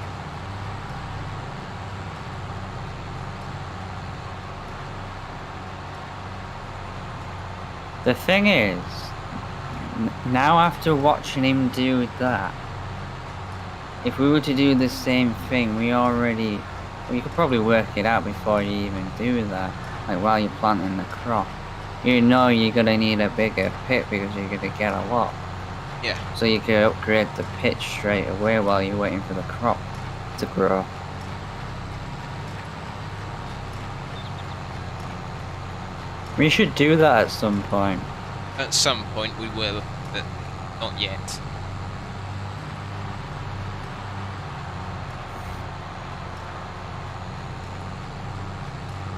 The thing is, now after watching him do that, if we were to do the same thing, we could probably work it out before you even do that. Like while you're planting the crop. You know you're gonna need a bigger pit because you're gonna get a lot. Yeah. So you can upgrade the pit straight away while you're waiting for the crop to grow. We should do that at some point. At some point we will, but not yet.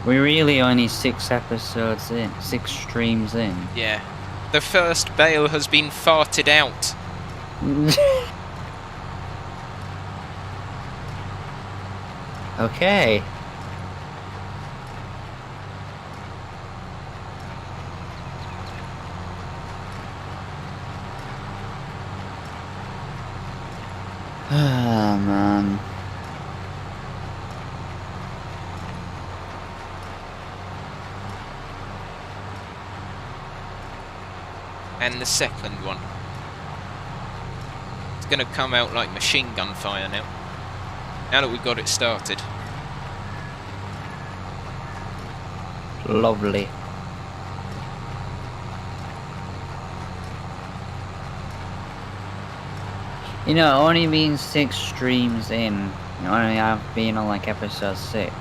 We're really only 6 episodes in, 6 streams in. Yeah. The first bale has been farted out. Okay. Ah, man. And the second one. It's going to come out like machine gun fire now. Now that we've got it started. Lovely. You know, only being 6 streams in, only I've been on like episode 6.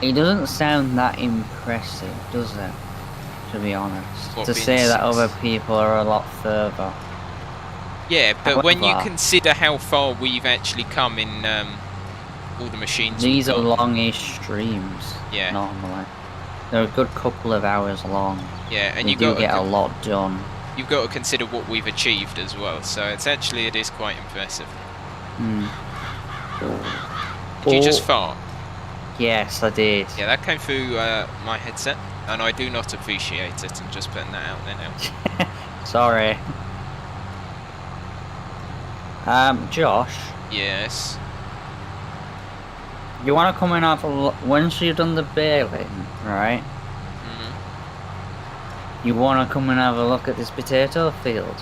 It doesn't sound that impressive, does it? To be honest. What, to say 6? that other people are a lot further. Yeah, but However, when you consider how far we've actually come in all the machines. These are longish streams. Yeah. Normally. They're a good couple of hours long. Yeah, and you do get a lot done. You've got to consider what we've achieved as well, so it is quite impressive. Did you just fart? Yes, I did. Yeah, that came through my headset, and I do not appreciate it. I'm just putting that out there now. Sorry. Josh? Yes? You want to come and have a look, once you've done the baling, right? You want to come and have a look at this potato field?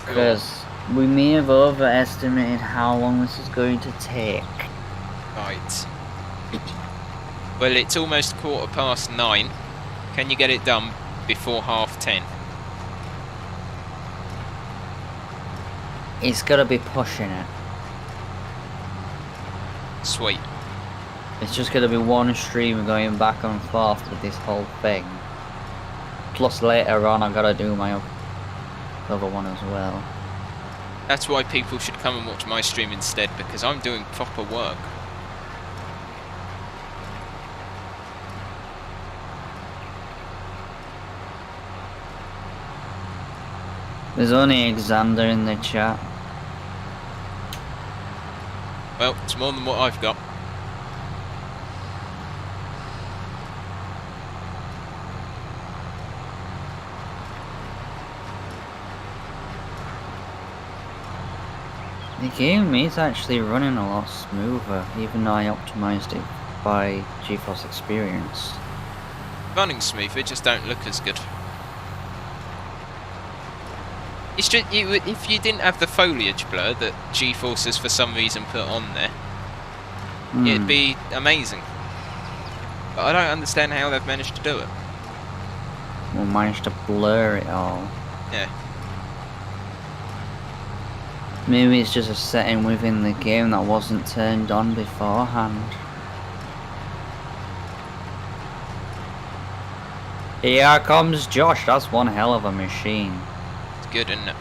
Because we may have overestimated how long this is going to take. Right. Well, it's almost 9:15. Can you get it done before 10:30? It's got to be pushing it. Sweet. It's just going to be one stream going back and forth with this whole thing. Plus later on I've got to do my other one as well. That's why people should come and watch my stream instead, because I'm doing proper work. There's only Alexander in the chat. Well, it's more than what I've got. The game is actually running a lot smoother, even though I optimised it by GeForce Experience. Running smooth, it just don't look as good. It's just if you didn't have the foliage blur that G-Force has for some reason put on there, it'd be amazing. But I don't understand how they've managed to do it. We'll manage to blur it all. Yeah. Maybe it's just a setting within the game that wasn't turned on beforehand. Here comes Josh, that's one hell of a machine. It's good, isn't it?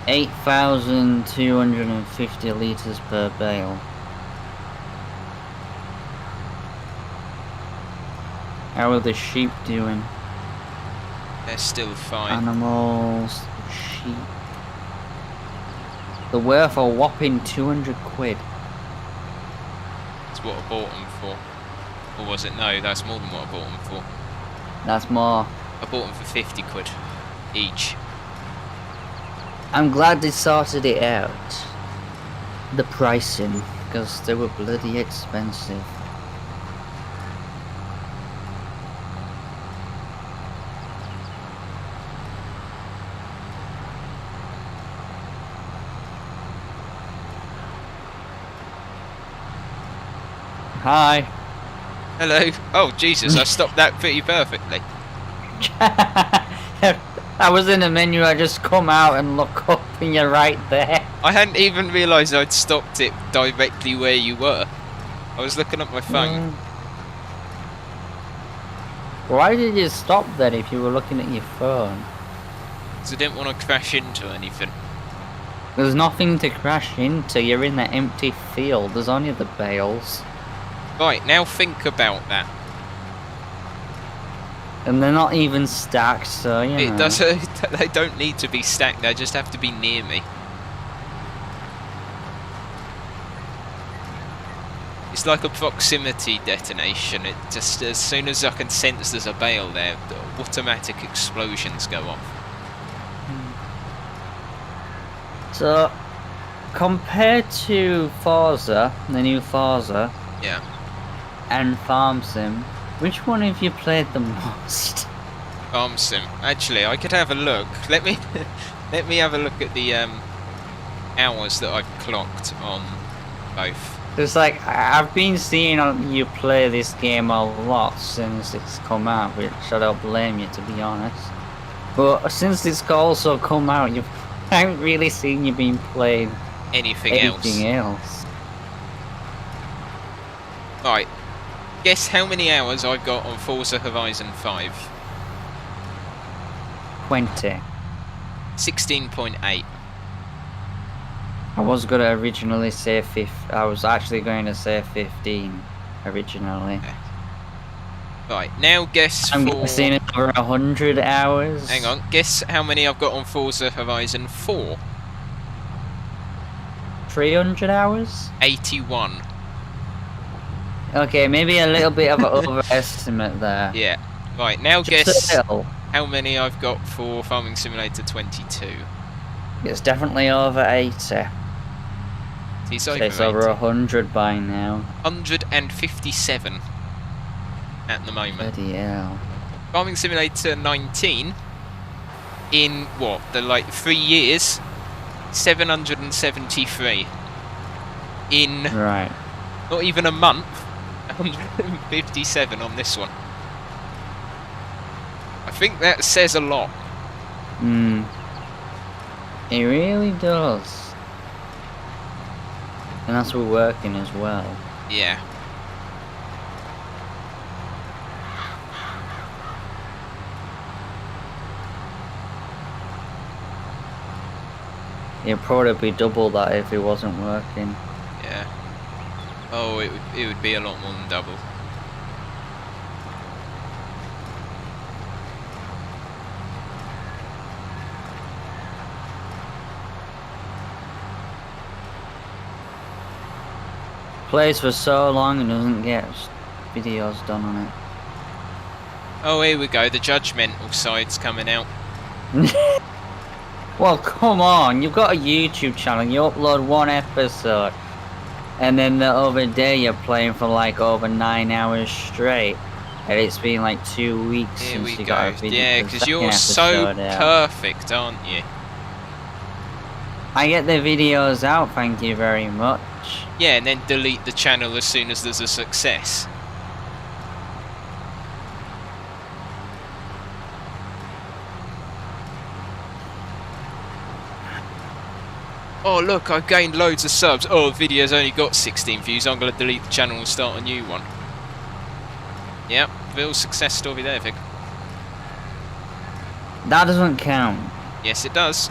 $8,250 litres per bale. How are the sheep doing? They're still fine. Animals, sheep. They're worth a whopping 200 quid. That's what I bought them for. Or was it? No, that's more than what I bought them for. That's more. I bought them for 50 quid each. I'm glad they sorted it out. The pricing, because they were bloody expensive. Hi. Hello. Oh, Jesus, I stopped that pretty perfectly. I was in the menu, I just come out and look up and you're right there. I hadn't even realised I'd stopped it directly where you were. I was looking at my phone. Why did you stop then if you were looking at your phone? Because I didn't want to crash into anything. There's nothing to crash into, you're in the empty field, there's only the bales. Right, now think about that. And they're not even stacked, so you know. They don't need to be stacked, they just have to be near me. It's like a proximity detonation. It just, as soon as I can sense there's a bale there, the automatic explosions go off. So, compared to Forza, the new Forza, yeah, and Farm Sim, which one have you played the most? Farm Sim. Actually, I could have a look. Let me have a look at the hours that I've clocked on both. It's like, I've been seeing you play this game a lot since it's come out, which I don't blame you, to be honest. But since it's also come out, I haven't really seen you been playing anything else. Right. Guess how many hours I've got on Forza Horizon 5? 20. 16.8. I was going to originally say 15. I was actually going to say 15 originally. Okay. Right, now guess I'm guessing it's over 100 hours. Hang on, guess how many I've got on Forza Horizon 4? 300 hours? 81. Okay, maybe a little bit of an overestimate there. Yeah. Right, now Just guess how many I've got for Farming Simulator 22. It's definitely over 80. It's over 100 by now. 157 at the moment. Bloody hell. Farming Simulator 19, in what, the 3 years, 773. In right. not even a month, 157 on this one. I think that says a lot. It really does. And that's with working as well. Yeah. It'd probably be double that if it wasn't working. Yeah. Oh, it would be a lot more than double. Plays for so long and doesn't get videos done on it. Oh, here we go. The judgmental side's coming out. Well, come on, you've got a YouTube channel, you upload one episode, and then the other day you're playing for like over 9 hours straight, and it's been like 2 weeks Here since we you go. got a video, Yeah, the because second you're so episode out. perfect, aren't you? I get the videos out, thank you very much. Yeah, and then delete the channel as soon as there's a success. Oh look, I've gained loads of subs. Oh, the video's only got 16 views. I'm going to delete the channel and start a new one. Yep, real success story there, Vic. That doesn't count. Yes, it does.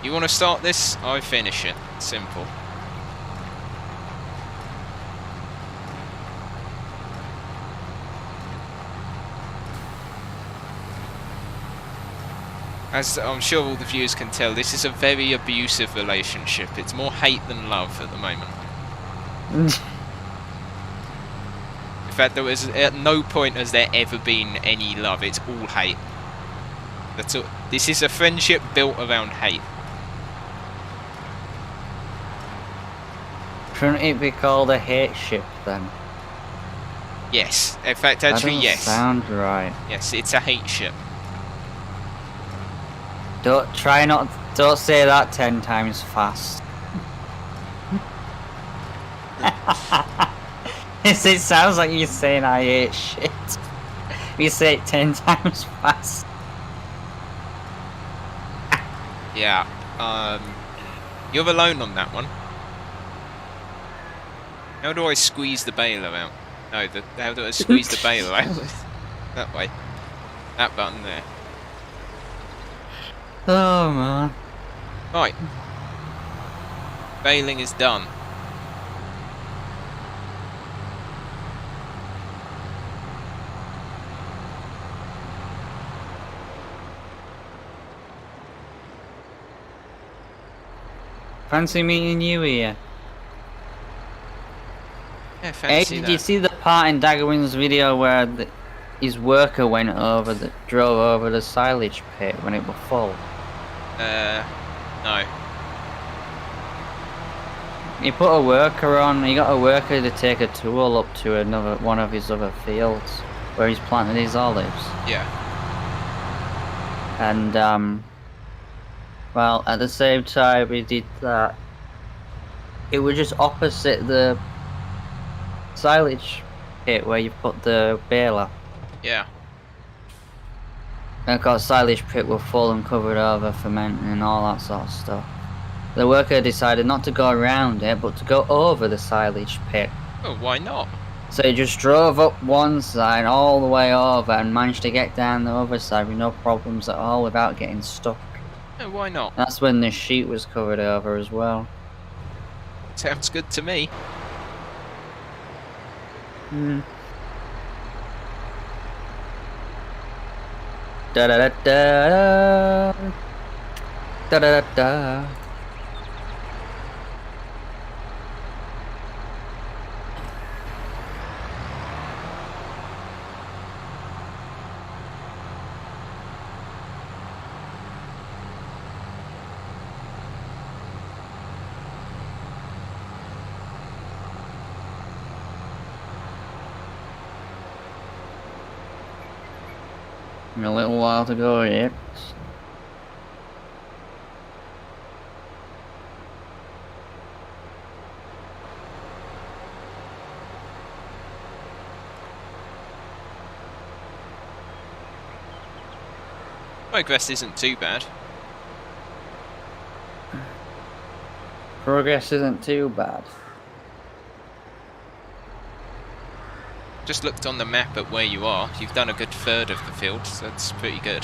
You want to start this? I finish it. Simple. As I'm sure all the viewers can tell, this is a very abusive relationship. It's more hate than love at the moment. In fact, there was at no point has there ever been any love. It's all hate. That's all. This is a friendship built around hate. Shouldn't it be called a hate ship then? Yes. In fact, That actually, doesn't yes. sound right. Yes, it's a hate ship. Don't say that 10 times fast. It sounds like you're saying I hate shit. You say it 10 times fast. Yeah. You're alone on that one. How do I squeeze the baler out? No, how do I squeeze the baler out? That way. That button there. Oh man. Right. Baling is done. Fancy meeting you here. Yeah, Hey, fancy did that. you see the part in Daggerwin's video where his worker went drove over the silage pit when it was full? No. He put a worker on. He got a worker to take a tool up to one of his other fields where he's planted his olives. Yeah. And well, at the same time he did that, it was just opposite the silage pit where you put the baler. Yeah. And of course, silage pit were full and covered over, fermenting and all that sort of stuff. The worker decided not to go around it, but to go over the silage pit. Oh, why not? So he just drove up one side all the way over and managed to get down the other side with no problems at all without getting stuck. Oh, why not? That's when the sheet was covered over as well. Sounds good to me. Da da da da da da da da. A little while to go yet. Progress isn't too bad. Progress isn't too bad. Just looked on the map at where you are. You've done a good third of the field, so that's pretty good.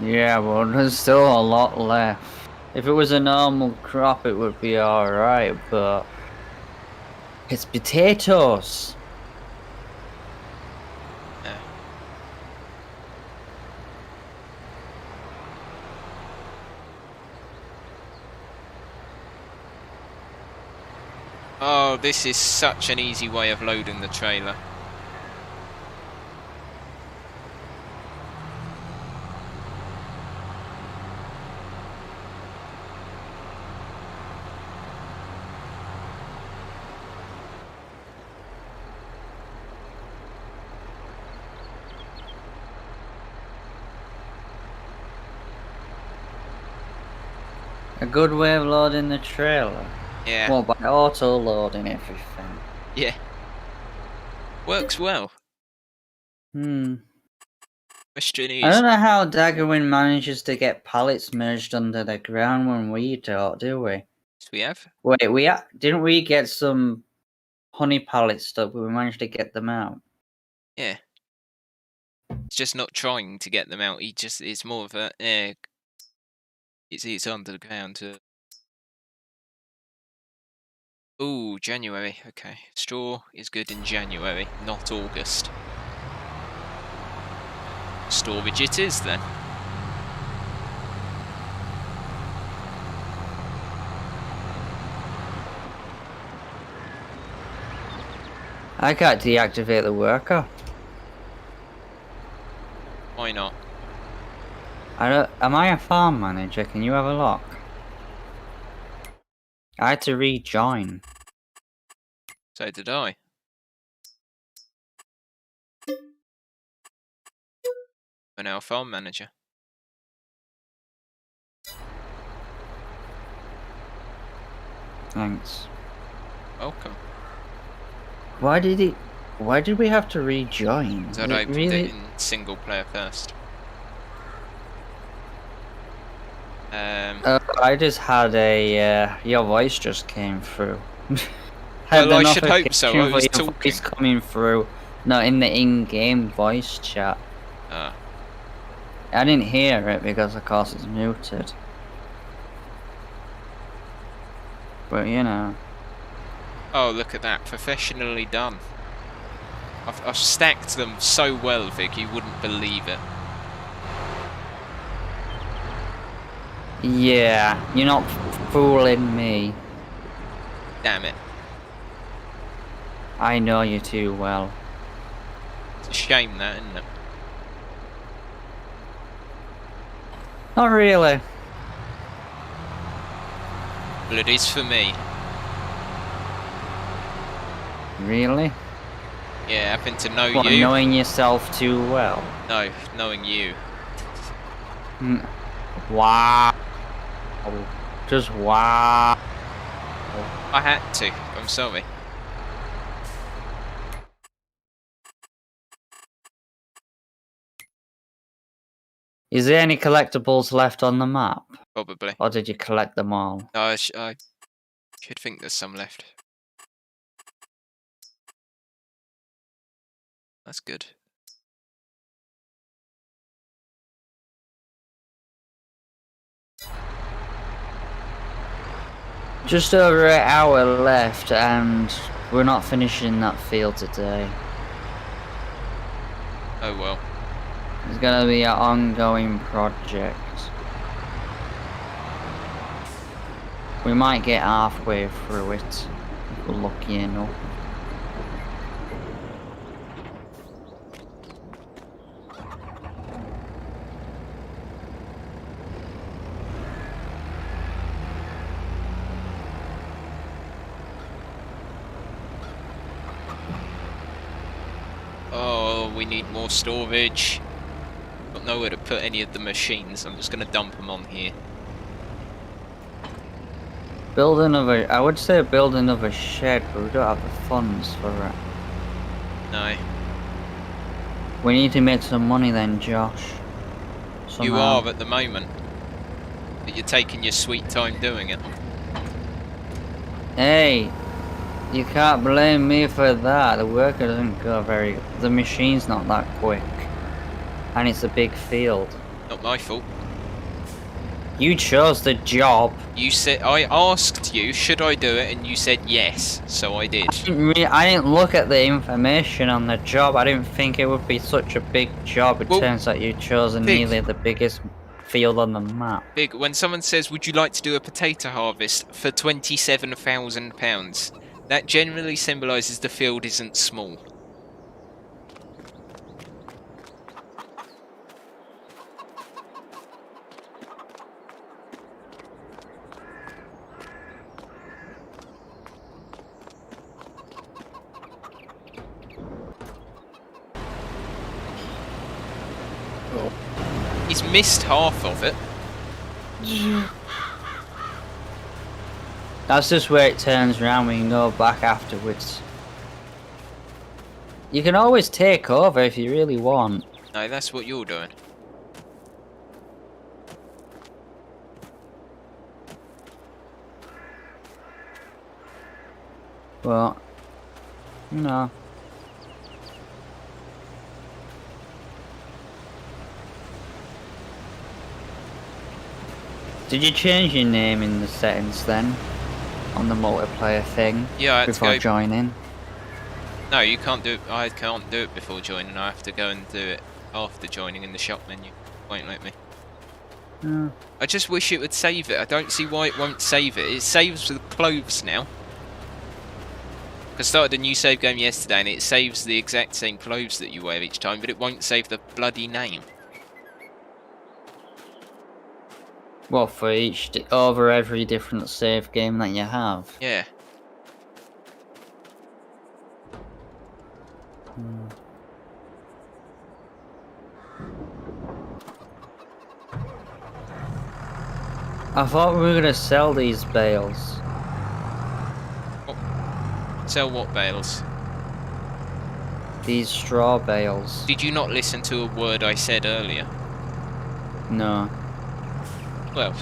Yeah, well, there's still a lot left. If it was a normal crop, it would be alright, but it's potatoes. Yeah. Oh, this is such an easy way of loading the trailer. A good way of loading the trailer. Yeah. Well, by auto-loading everything. Yeah. Works well. Question is... I don't know how Daggerwin manages to get pallets merged under the ground when we don't, do we? Yes, we have. Wait, didn't we get some honey pallet stuff, but we managed to get them out? Yeah. It's just not trying to get them out. It's more of a... It's under the ground. Ooh, January. Okay. Straw is good in January, not August. Storage it is, then. I can't deactivate the worker. Why not? Am I a farm manager? Can you have a look? I had to rejoin. So did I. We're now a farm manager. Thanks. Welcome. Why did we have to rejoin? So I opened it in single player first. I just had a your voice just came through. Well, I should hope so. I was talking. Voice coming through, not in the in-game voice chat. Ah. I didn't hear it because, of course, it's muted. But you know. Oh, look at that! Professionally done. I've stacked them so well, Vic. You wouldn't believe it. Yeah, you're not fooling me. Damn it! I know you too well. It's a shame, that, isn't it? Not really. Well, it is for me. Really? Yeah, happen to know What, you. knowing yourself too well? No, knowing you. Wow. Just wow. I had to. I'm sorry. Is there any collectibles left on the map? Probably. Or did you collect them all? No, I should think there's some left. That's good. Just over an hour left, and we're not finishing that field today. Oh well. It's gonna be an ongoing project. We might get halfway through it, if we're lucky enough. Oh, we need more storage. Got nowhere to put any of the machines. I'm just going to dump them on here. I would say build another shed, but we don't have the funds for it. No. We need to make some money then, Josh. Somehow. You are at the moment. But you're taking your sweet time doing it. Hey, you can't blame me for that. The worker doesn't go very... The machine's not that quick. And it's a big field. Not my fault. You chose the job. You said... I asked you, should I do it? And you said yes. So I did. I didn't look at the information on the job. I didn't think it would be such a big job. It turns out you chose nearly the biggest field on the map. Big. When someone says, would you like to do a potato harvest for £27,000? That generally symbolises the field isn't small. He's missed half of it. That's just where it turns around when you go back afterwards. You can always take over if you really want. No, that's what you're doing. But, no. Did you change your name in the settings then? On the multiplayer thing? Yeah, I had before to go... joining? No, you can't do it. I can't do it before joining. I have to go and do it after joining in the shop menu. It won't let me. No. I just wish it would save it. I don't see why it won't save it. It saves with clothes now. I started a new save game yesterday and it saves the exact same clothes that you wear each time, but it won't save the bloody name. Well, for over every different save game that you have? Yeah. I thought we were gonna sell these bales. Sell what bales? These straw bales. Did you not listen to a word I said earlier? No. Well,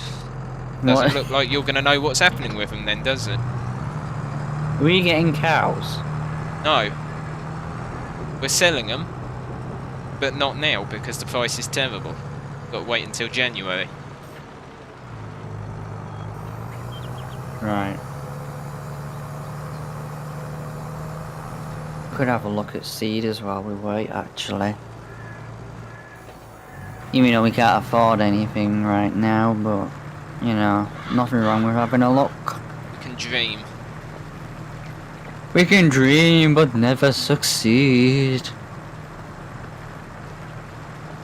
doesn't look like you're going to know what's happening with them then, does it? Are we getting cows? No. We're selling them, but not now because the price is terrible. Got to wait until January. Right. Could have a look at cedars while we wait, actually. Even though we can't afford anything right now, but, you know, nothing wrong with having a look. We can dream. We can dream, but never succeed.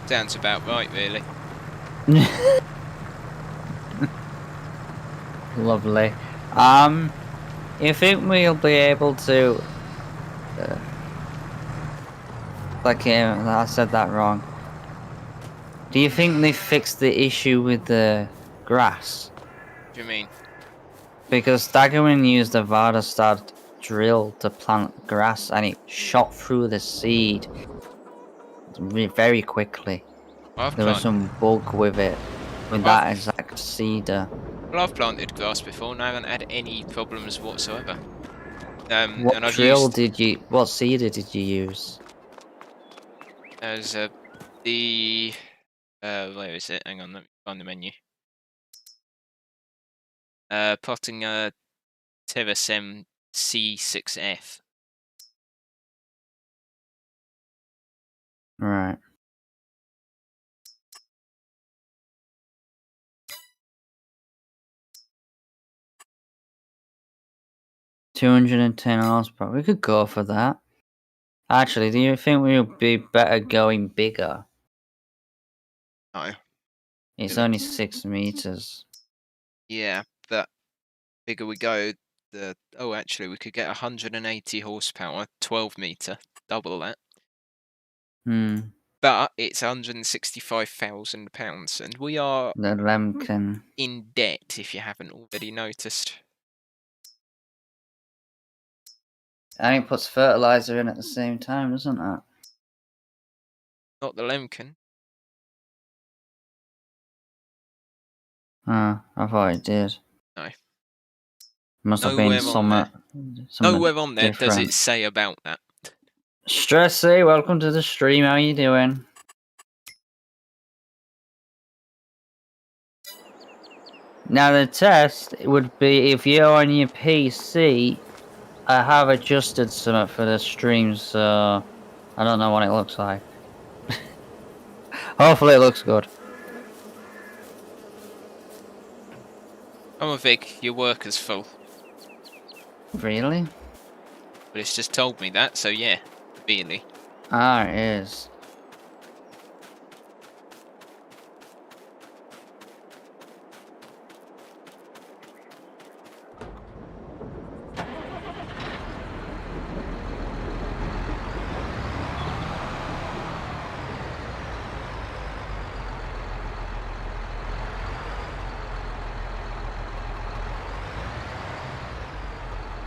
Sounds about right, really. Lovely. You think we'll be able to... I said that wrong. Do you think they fixed the issue with the grass? What do you mean? Because Daggerwin used a Vardastad drill to plant grass and it shot through the seed very quickly. There was some bug with it, with that exact seeder. Well, I've planted grass before and I haven't had any problems whatsoever. What drill did you... What seeder did you use? As where is it? Hang on, let me find the menu. Potting Terrasem C6F. Right. $210 horsepower. We could go for that. Actually, do you think we would be better going bigger? No. It's only 6 meters. Yeah, but bigger we go, actually we could get 180 horsepower, 12 meter, double that. But it's £165,000, and we are the Lemken in debt if you haven't already noticed. And it puts fertilizer in at the same time, doesn't it? Not the Lemken. I thought it did. No. Must have been some nowhere on there different. does it say about that. Stressy, welcome to the stream. How are you doing? Now the test would be if you're on your PC. I have adjusted some for the stream, so I don't know what it looks like. Hopefully it looks good. Come on, Vic, your work is full. Really? But it's just told me that, so yeah, really. Ah, it is.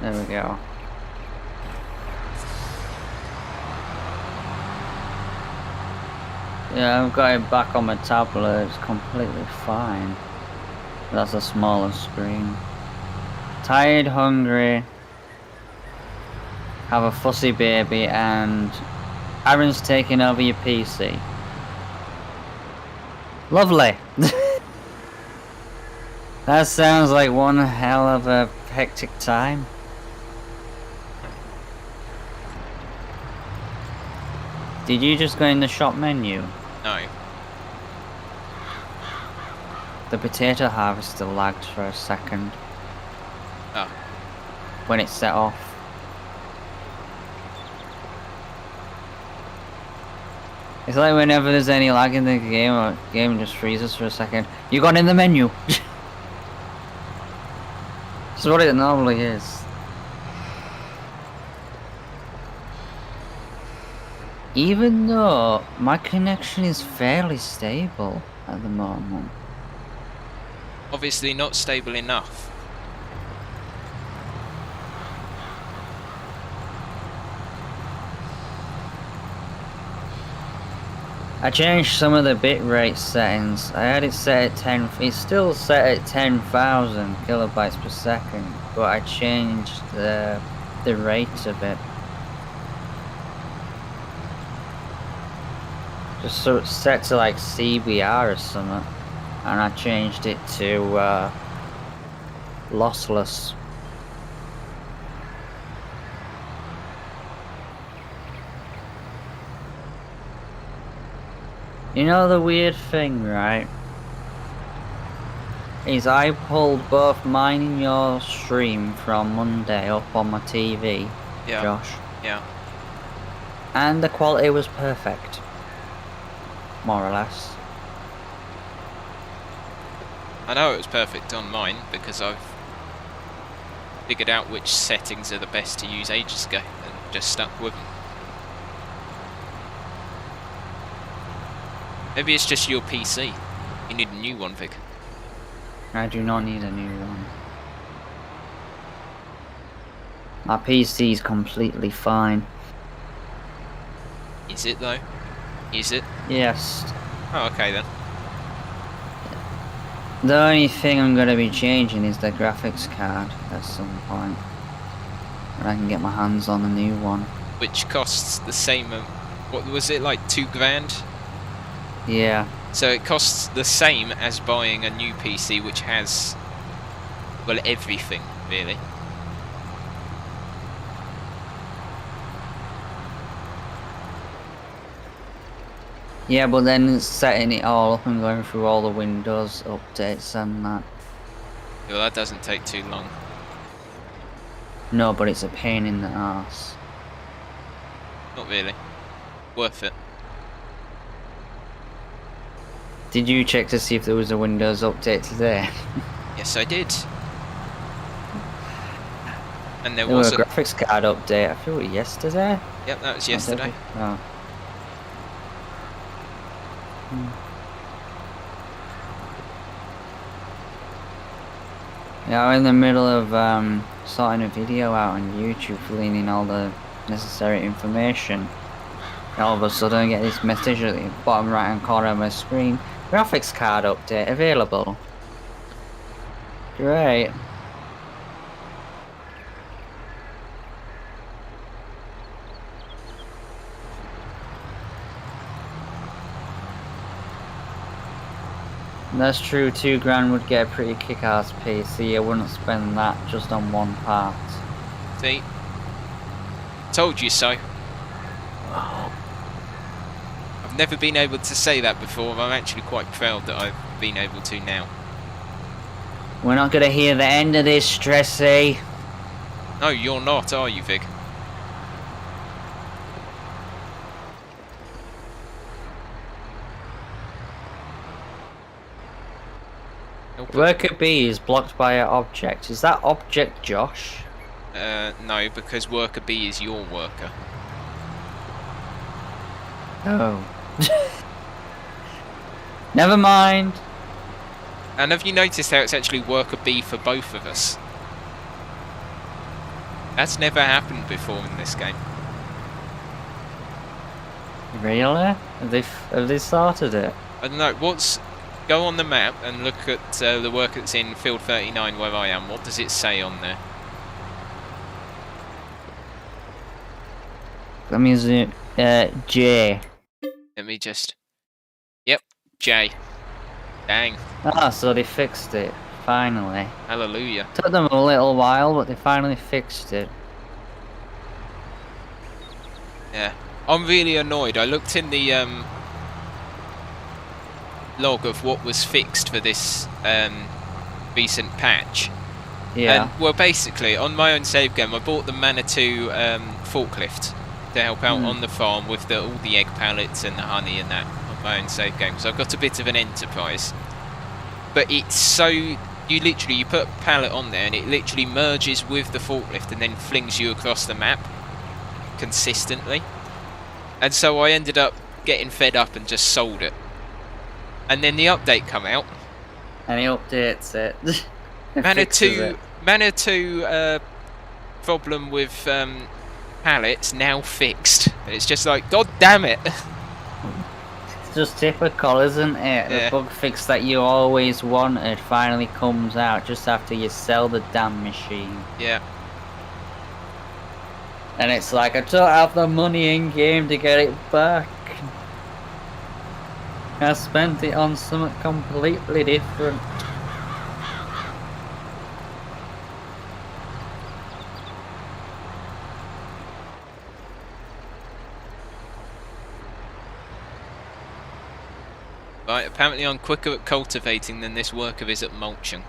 There we go. Yeah, I've got it back on my tablet, it's completely fine. That's a smaller screen. Tired, hungry, have a fussy baby, and Aaron's taking over your PC. Lovely! That sounds like one hell of a hectic time. Did you just go in the shop menu? No. The potato harvester lagged for a second. Oh. When it set off. It's like whenever there's any lag in the game, or game just freezes for a second. You got in the menu! That's what it normally is. Even though my connection is fairly stable at the moment. Obviously not stable enough. I changed some of the bitrate settings. I had it set at 10. It's still set at 10,000 kilobytes per second, but I changed the rate of it. Just so it's set to like CBR or something, and I changed it to lossless. You know the weird thing, right? Is I pulled both mine and your stream from Monday up on my TV, Yeah. Josh. Yeah. And the quality was perfect. More or less. I know it was perfect on mine because I've figured out which settings are the best to use ages ago and just stuck with them. Maybe it's just your PC. You need a new one, Vic. I do not need a new one. My PC is completely fine. Is it though? Is it? Yes. Oh, okay then. The only thing I'm going to be changing is the graphics card at some point. When I can get my hands on a new one. Which costs the same, what was it, like $2,000? Yeah. So it costs the same as buying a new PC which has, well, everything, really. Yeah, but then it's setting it all up and going through all the Windows updates and that. Well, that doesn't take too long. No, but it's a pain in the arse. Not really. Worth it. Did you check to see if there was a Windows update today? Yes, I did. And there There was was a graphics card update, I feel yesterday? Yep, that was yesterday. Oh. Yeah, I'm in the middle of sorting a video out on YouTube, filling in all the necessary information. And all of a sudden I get this message at the bottom right hand corner of my screen. Graphics card update available. Great. That's true, $2,000 would get a pretty kick-ass PC. I wouldn't spend that just on one part. See? Told you so. I've never been able to say that before, but I'm actually quite proud that I've been able to now. We're not gonna hear the end of this, Stressy. No, you're not, are you, Vig? Help Worker B is blocked by an object. Is that object Josh? No, because worker B is your worker. Oh. Never mind. And have you noticed how it's actually worker B for both of us? That's never happened before in this game. Really? Have they started it? I don't know. Go on the map and look at the work that's in field 39 where I am. What does it say on there? Let me zoom. J. Let me just... Yep, J. Dang. Ah, so they fixed it. Finally. Hallelujah. Took them a little while, but they finally fixed it. Yeah. I'm really annoyed. I looked in the log of what was fixed for this recent patch. Yeah. And, well, basically, on my own save game, I bought the Manitou forklift to help out on the farm with all the egg pallets and the honey and that on my own save game. So I've got a bit of an enterprise. But it's so... You put a pallet on there and it literally merges with the forklift and then flings you across the map consistently. And so I ended up getting fed up and just sold it. And then the update come out. And he updates it. Manitou problem with pallets now fixed. And it's just like, god damn it. It's just typical, isn't it? Yeah. The bug fix that you always wanted finally comes out just after you sell the damn machine. Yeah. And it's like, I don't have the money in game to get it back. I spent it on something completely different. Right, apparently I'm quicker at cultivating than this worker is at mulching.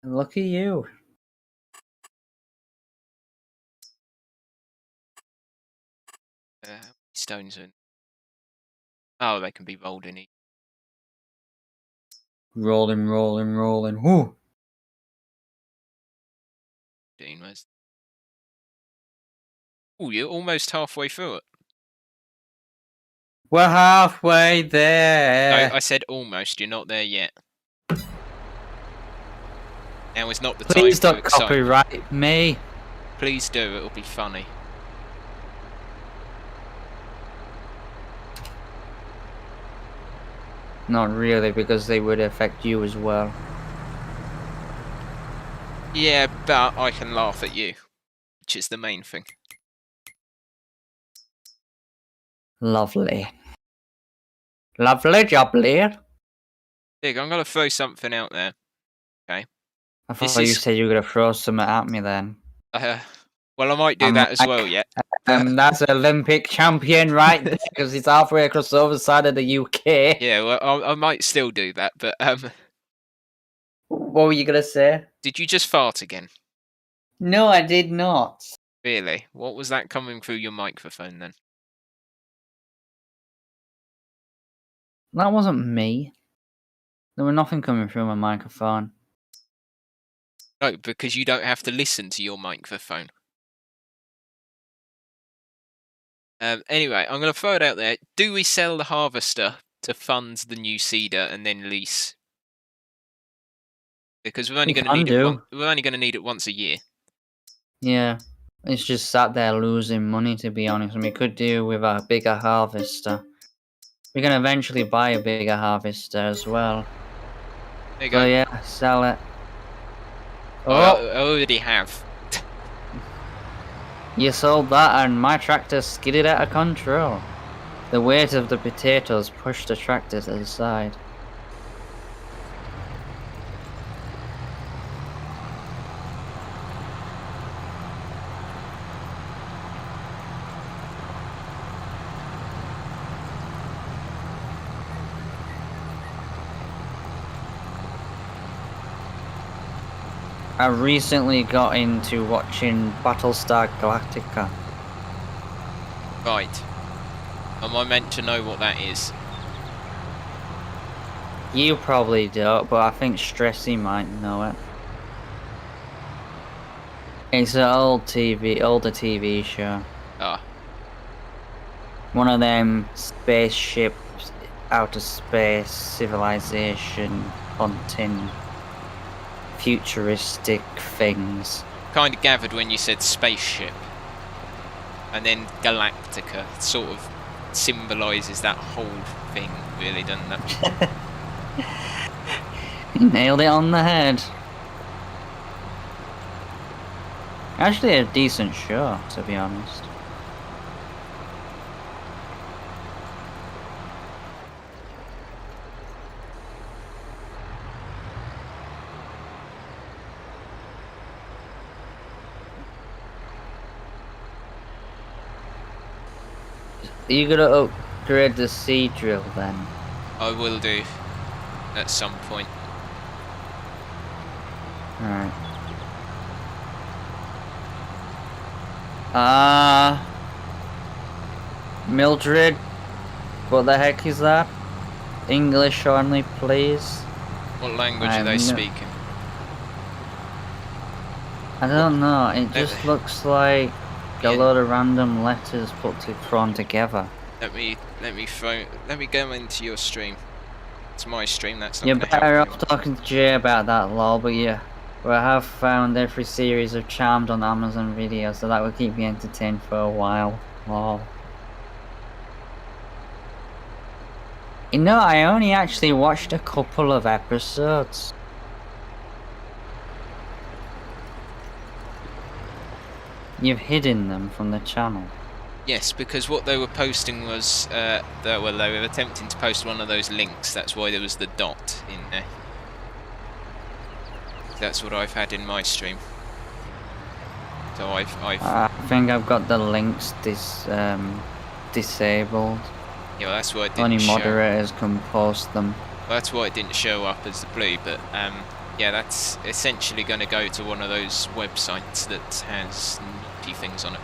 Look at you. Stones in. Oh, they can be rolled in. Rolling, rolling, rolling. Whoo! Oh, you're almost halfway through it. We're halfway there. No, I said almost. You're not there yet. Now is not the Please time don't to excite. copyright me. Please do. It'll be funny. Not really, because they would affect you as well. Yeah, but I can laugh at you, which is the main thing. Lovely. Lovely jubbly. Dig, I'm going to throw something out there. Okay. I thought you said you were going to throw something at me then. Well, I might do that as well yet. That's Olympic champion right there, because he's halfway across the other side of the UK. Yeah, well, I might still do that, but What were you going to say? did you just fart again? No, I did not. Really? What was that coming through your microphone then? That wasn't me. There was nothing coming through my microphone. No, because you don't have to listen to your microphone. Anyway, I'm going to throw it out there. Do we sell the harvester to fund the new seeder and then lease? Because we're only going to need it. We're only going to need it once a year. Yeah, it's just sat there losing money, to be honest. And we could do with a bigger harvester. We can eventually buy a bigger harvester as well. There you go. So yeah, sell it. Oh, I already have. You sold that and my tractor skidded out of control. The weight of the potatoes pushed the tractor to the side. I recently got into watching Battlestar Galactica. Right. Am I meant to know what that is? You probably don't, but I think Stressy might know it. It's an older TV show. Ah. One of them spaceships, outer space, civilization, hunting, futuristic things. Kind of gathered when you said spaceship. And then Galactica sort of symbolises that whole thing, really, doesn't it? You nailed it on the head. Actually a decent show, to be honest. Are you gonna upgrade the seed drill then? I will do at some point. Alright. Mildred, what the heck is that? English only, please. What language are they speaking? I don't know, it just looks like a load of random letters thrown together. Let me go into your stream. It's my stream, that's not You're gonna help better off anyone. talking to Jay about that, lol, but yeah. We have found every series of Charmed on Amazon Video, so that will keep me entertained for a while, lol. You know, I only actually watched a couple of episodes. You've hidden them from the channel. Yes, because what they were posting was, they were attempting to post one of those links, that's why there was the dot in there. That's what I've had in my stream. So I think I've got the links disabled. Yeah, that's why it didn't Only show. moderators can post them. Well, that's why it didn't show up as the blue, but yeah, that's essentially going to go to one of those websites that has nifty things on it.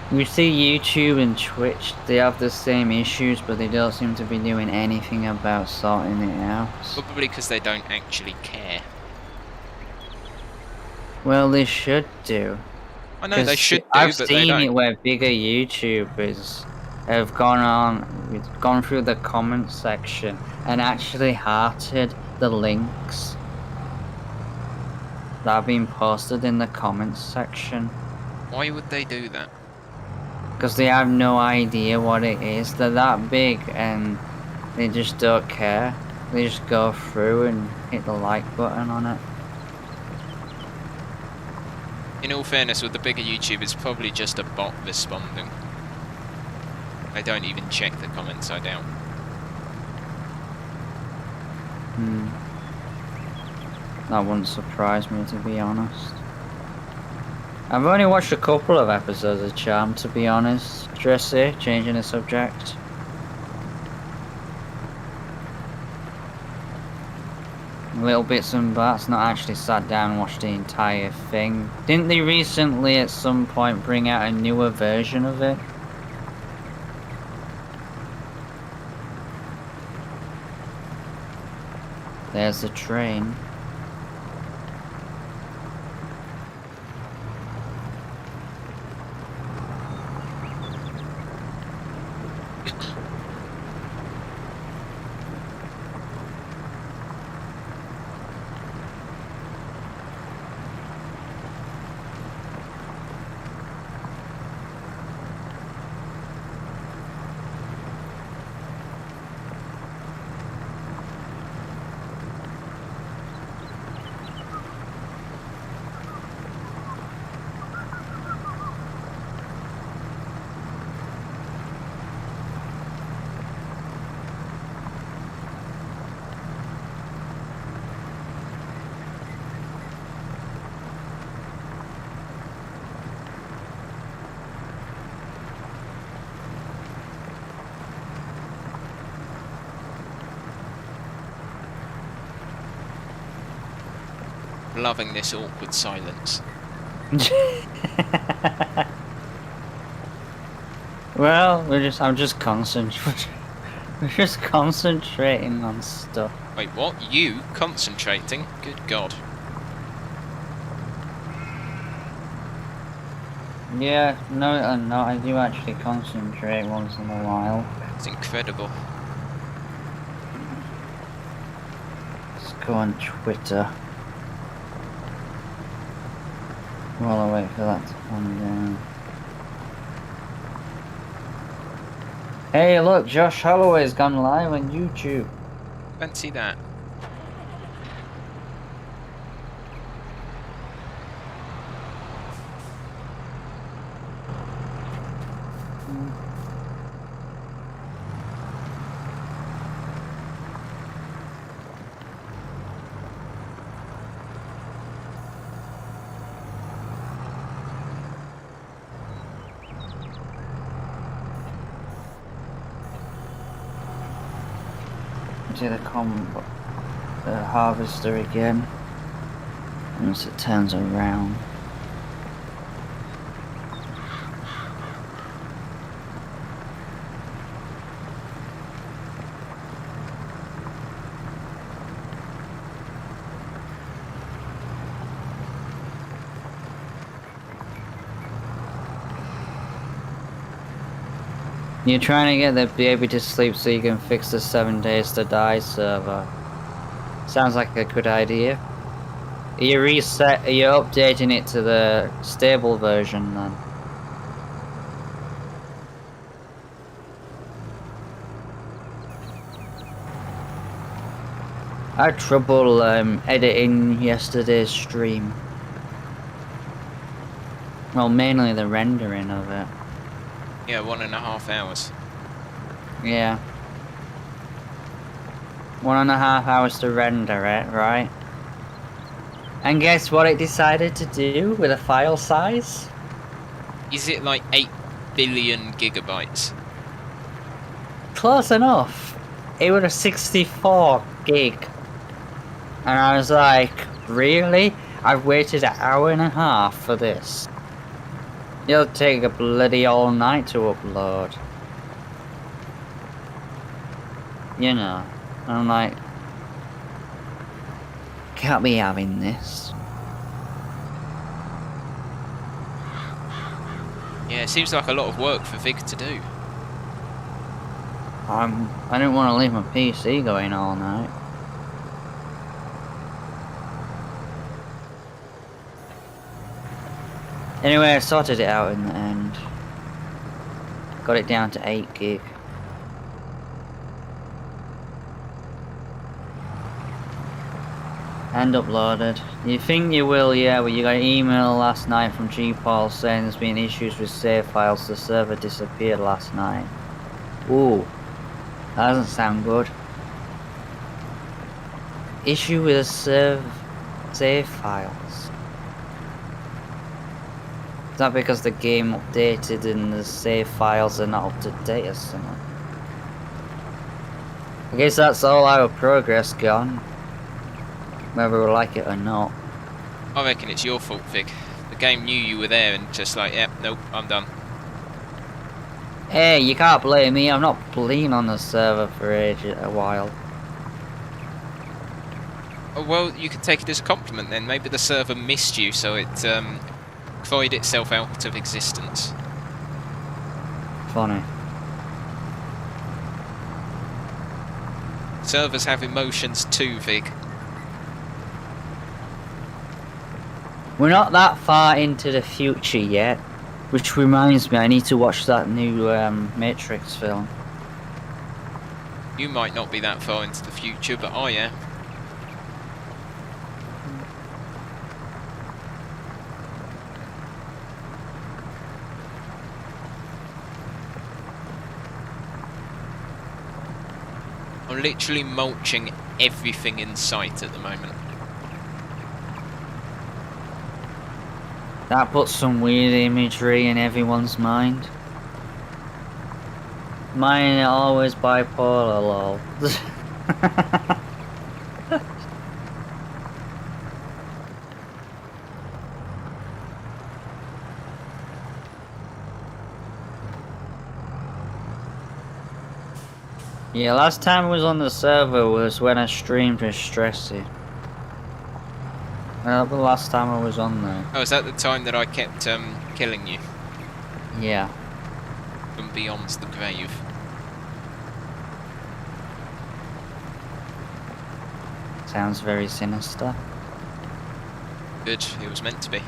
We see YouTube and Twitch, they have the same issues, but they don't seem to be doing anything about sorting it out. Probably because they don't actually care. Well, they should do. I know they should do, I've but they seen don't. it where bigger YouTubers have gone through the comment section and actually hearted the links that have been posted in the comments section. Why would they do that? Because they have no idea what it is. They're that big and they just don't care. They just go through and hit the like button on it. In all fairness, with the bigger YouTubers, probably just a bot responding. They don't even check the comments, I doubt. That wouldn't surprise me, to be honest. I've only watched a couple of episodes of Charmed, to be honest. Jesse, changing the subject. Little bits and bats, not actually sat down and watched the entire thing. Didn't they recently at some point bring out a newer version of it? There's the train. Loving this awkward silence. Well, I'm just concentrating. We're just concentrating on stuff. Wait, what? You concentrating? Good God. Yeah, no, I do actually concentrate once in a while. It's incredible. Let's go on Twitter. While I wait for that to come down. Hey, look, Josh Holloway's gone live on YouTube. Fancy that. Do the harvester again. Once it turns around. You're trying to get the baby to sleep so you can fix the 7 days to die server. Sounds like a good idea. Are you updating it to the stable version then? I had trouble editing yesterday's stream. Well, mainly the rendering of it. Yeah, 1.5 hours. Yeah. 1.5 hours to render it, right? And guess what it decided to do with a file size? Is it like 8 billion gigabytes? Close enough. It was a 64 gig. And I was like, really? I've waited an hour and a half for this. It'll take a bloody all night to upload. You know, I'm like, can't be having this. Yeah, it seems like a lot of work for Vig to do. I don't want to leave my PC going all night. Anyway, I sorted it out in the end. Got it down to 8 gig. And uploaded. You think you will, yeah, but you got an email last night from G-Paul saying there's been issues with save files. The server disappeared last night. Ooh, that doesn't sound good. Issue with the save files. Is that because the game updated and the save files are not up to date or something? I guess that's all our progress gone. Whether we like it or not. I reckon it's your fault, Vig. The game knew you were there and just like, yep, nope, I'm done. Hey, you can't blame me. I've not been on the server for a while. Oh, well, you could take it as a compliment then. Maybe the server missed you, so it cried itself out of existence. Funny. Servers have emotions too, Vig. We're not that far into the future yet. Which reminds me, I need to watch that new Matrix film. You might not be that far into the future, but I am. I'm literally mulching everything in sight at the moment. That puts some weird imagery in everyone's mind. Mine are always bipolar, lol. Yeah, last time I was on the server was when I streamed with Stressy. That was the last time I was on there. Oh, is that the time that I kept killing you Yeah. from beyond the grave? Sounds very sinister. Good, it was meant to be.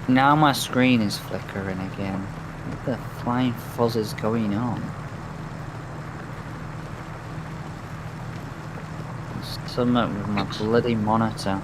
Now my screen is flickering again. What the flying fuzz is going on? There's something with my bloody monitor.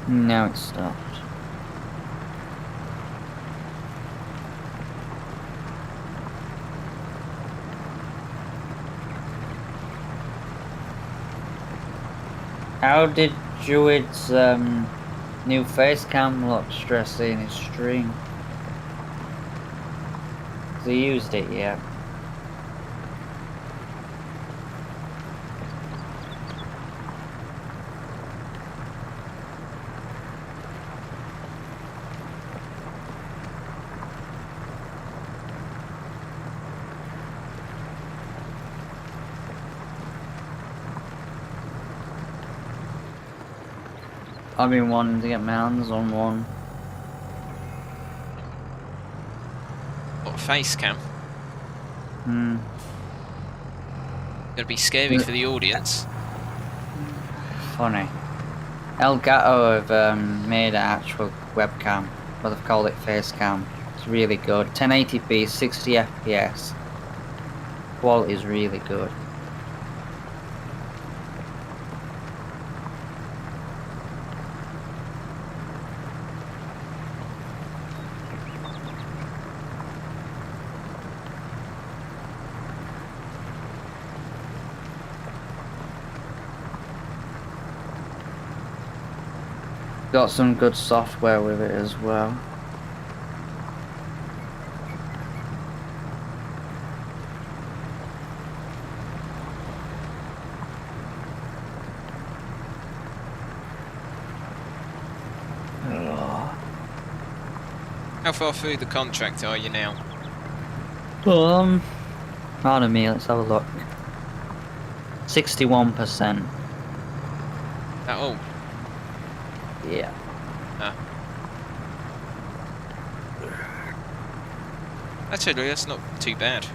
Now it stopped. How did Druid's new face cam look, Stressy, in his stream? Has he used it yet? I've been wanting to get my hands on one. What, face cam? Hmm. Gonna be scary for the audience. Funny. Elgato have made an actual webcam, but they've called it face cam. It's really good. 1080p, 60 FPS. Quality is really good. Got some good software with it as well. How far through the contract are you now? Pardon me, let's have a look. 61%. That all? Yeah. Ah. Actually, that's not too bad.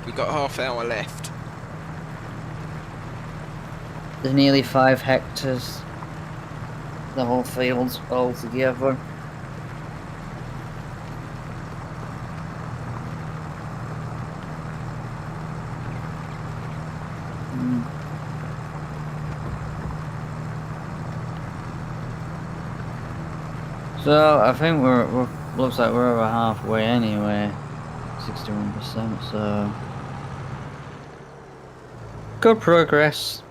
We've got half hour left. There's nearly 5 hectares. The whole field's all together. So I think we're looks like we're over halfway anyway. 61%. So good progress.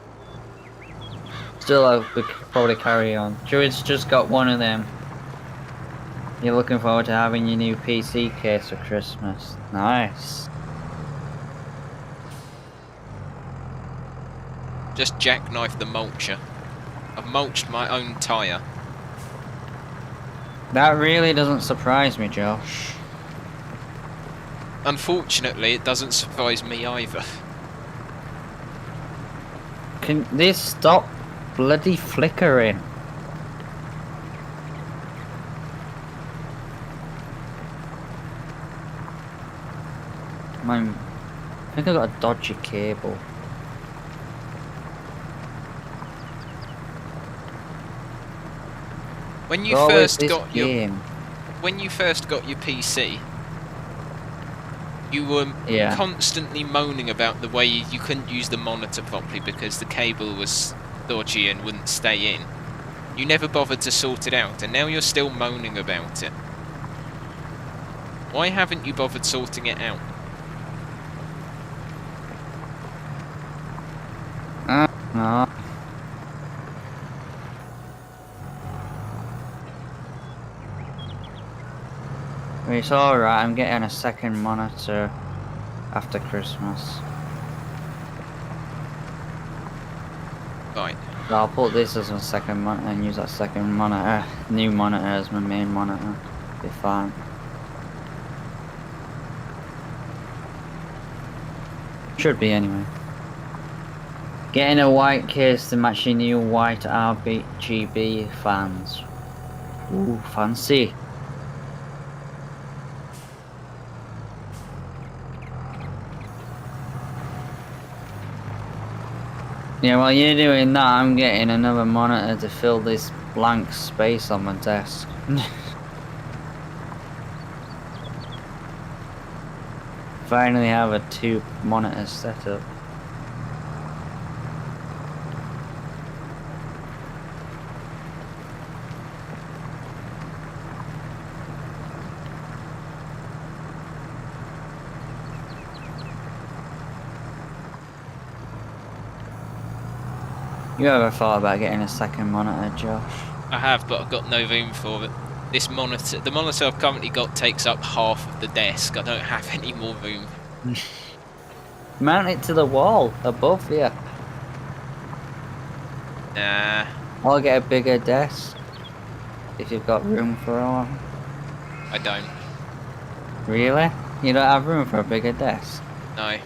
Still, I could probably carry on. Druid's just got one of them. You're looking forward to having your new PC case for Christmas. Nice. Just jackknifed the mulcher. I've mulched my own tyre. That really doesn't surprise me, Josh. Unfortunately, it doesn't surprise me either. Can this stop bloody flickering? I think I got a dodgy cable. When you first got when you first got your PC, you were constantly moaning about the way you couldn't use the monitor properly because the cable was dodgy and wouldn't stay in. You never bothered to sort it out, and now you're still moaning about it. Why haven't you bothered sorting it out? No. It's alright, I'm getting a second monitor after Christmas. Right. So I'll put this as my second monitor and use that second monitor, new monitor as my main monitor. Be fine. Should be anyway. Getting a white case to match your new white RGB fans. Ooh, fancy. Yeah, while you're doing that, I'm getting another monitor to fill this blank space on my desk. Finally have a 2 monitor setup. You ever thought about getting a second monitor, Josh? I have, but I've got no room for it. This monitor, the monitor I've currently got, takes up half of the desk. I don't have any more room. Mount it to the wall above you. Nah. Or get a bigger desk if you've got room for one. I don't. Really? You don't have room for a bigger desk? No.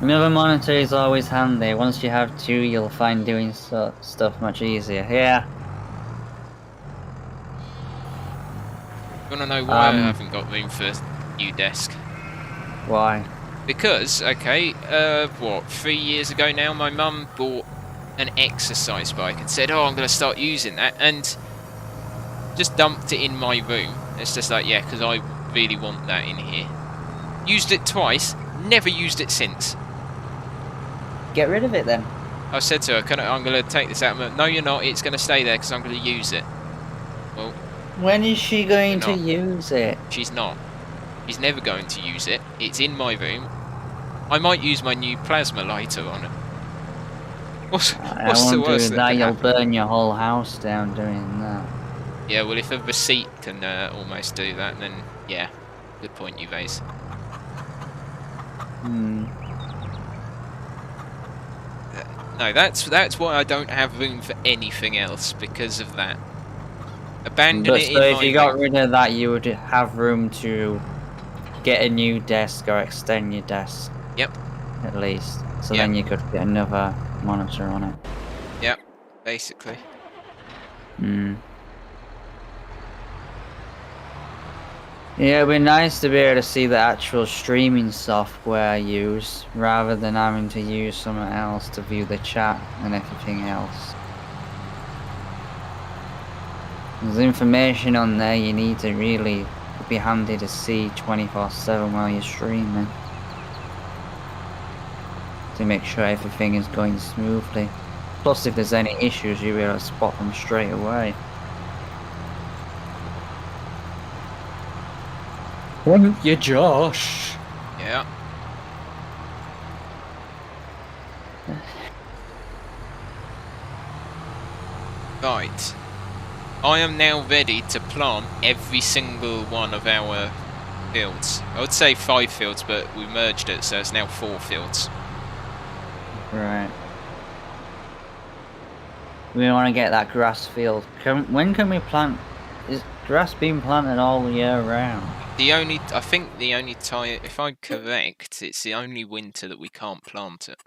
Another monitor is always handy. Once you have 2, you'll find doing stuff much easier. Yeah. You wanna know why I haven't got room for a new desk? Why? Because, okay, what, 3 years ago now, my mum bought an exercise bike and said, oh, I'm going to start using that, and just dumped it in my room. It's just like, yeah, because I really want that in here. Used it twice, never used it since. Get rid of it then. I said to her, I'm going to take this out. No, you're not, it's going to stay there because I'm going to use it. Well, when is she going to use it? She's not. She's never going to use it. It's in my room. I might use my new plasma lighter on it. What's the worst that can you'll happen? burn your whole house down doing that. Yeah, well, if a receipt can almost do that, then yeah, good point you raise. No, that's why I don't have room for anything else, because of that. Abandon it in my room. So if you got rid of that, you would have room to get a new desk or extend your desk. Yep. At least. So then you could get another monitor on it. Yep, basically. Yeah, it'd be nice to be able to see the actual streaming software used, rather than having to use something else to view the chat and everything else. There's information on there you need to really, it'd be handy to see 24/7 while you're streaming. To make sure everything is going smoothly. Plus, if there's any issues, you'll be able to spot them straight away. Wouldn't you, Josh? Yeah. Right. I am now ready to plant every single one of our fields. I would say 5 fields, but we merged it, so it's now 4 fields. Right. We want to get that grass field. When can we plant? Is grass being planted all year round? I think the only time, if I'm correct, it's the only winter that we can't plant it.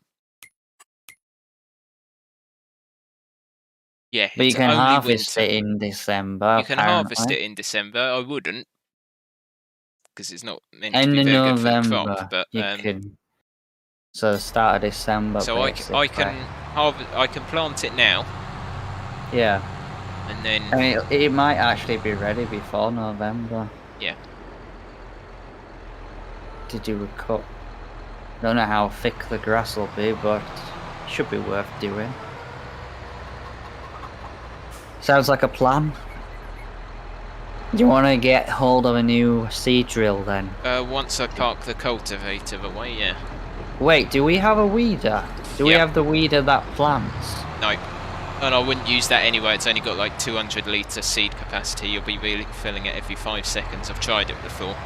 Yeah, But you it's can only harvest winter. it in December. You can harvest it in December. I wouldn't, because it's not meant to End be of very good for the November, crop. But you can. So the start of December. so basically. I can plant it now, Yeah. and then I mean, it might actually be ready before November. yeah. To do a cut. Don't know how thick the grass will be, but it should be worth doing. Sounds like a plan. Do you want to get hold of a new seed drill then? Once I park the cultivator away, yeah. Wait, do we have a weeder? Do we have the weeder that plants? No. And I wouldn't use that anyway, it's only got like 200 litre seed capacity. You'll be really filling it every 5 seconds. I've tried it before.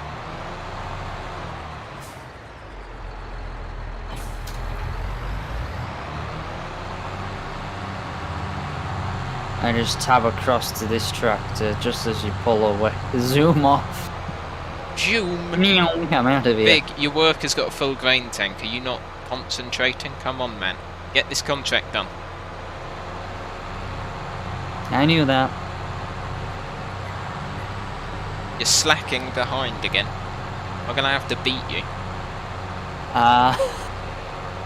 I just tab across to this tractor just as you pull away. Zoom off. Zoom! I'm out of here. Big, your worker's got a full grain tank. Are you not concentrating? Come on, man. Get this contract done. I knew that. You're slacking behind again. I'm gonna have to beat you.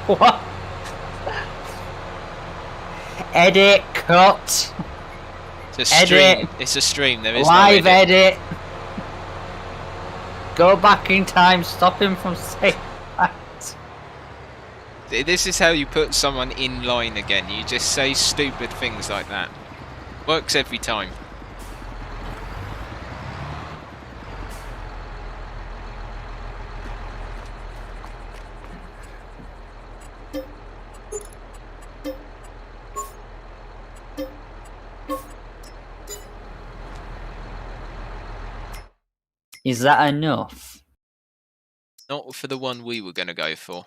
What? Edit, cut. It's a stream. Edit. It's a stream. There is Live no edit. edit. Go back in time. Stop him from saying that. This is how you put someone in line again. You just say stupid things like that. Works every time. Is that enough? Not for the one we were going to go for.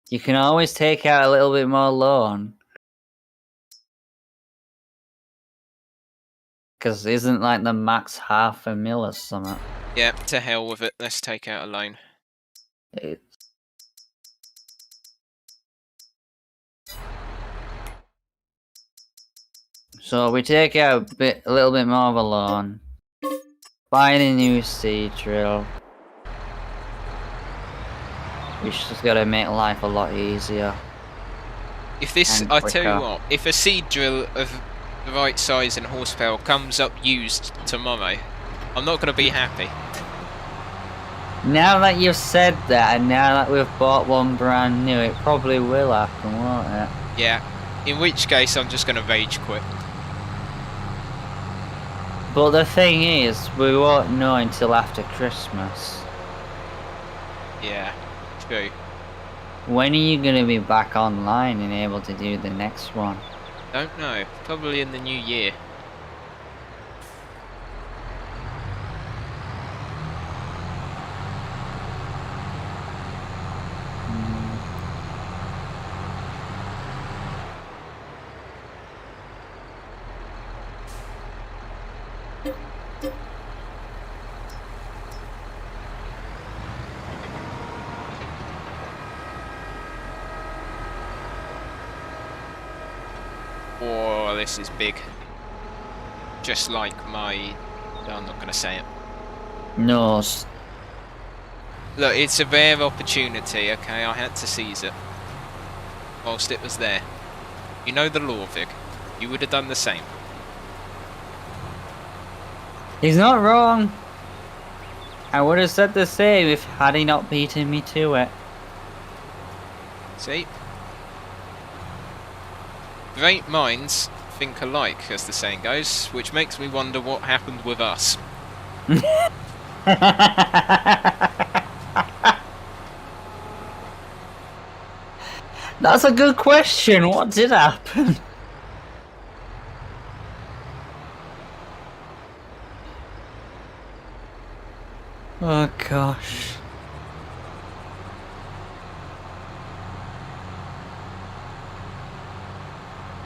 You can always take out a little bit more loan. Because isn't like the max $500,000 or something? Yeah, to hell with it. Let's take out a loan. So we take out a little bit more of a loan. Buy a new seed drill. We just gotta make life a lot easier. If this, And I tell quicker. you what, if a seed drill of the right size and horsepower comes up used tomorrow, I'm not going to be happy. Now that you've said that, and now that we've bought one brand new, it probably will happen, won't it? Yeah, in which case I'm just going to rage quit. But the thing is, we won't know until after Christmas. Yeah, true. When are you gonna be back online and able to do the next one? Don't know. Probably in the new year. Oh, this is big. Just like my... No, I'm not going to say it. No. Look, it's a rare opportunity, okay? I had to seize it. Whilst it was there. You know the law, Vig. You would have done the same. He's not wrong. I would have said the same if had he not beaten me to it. See? Great minds think alike, as the saying goes, which makes me wonder what happened with us. That's a good question. What did happen? Oh gosh.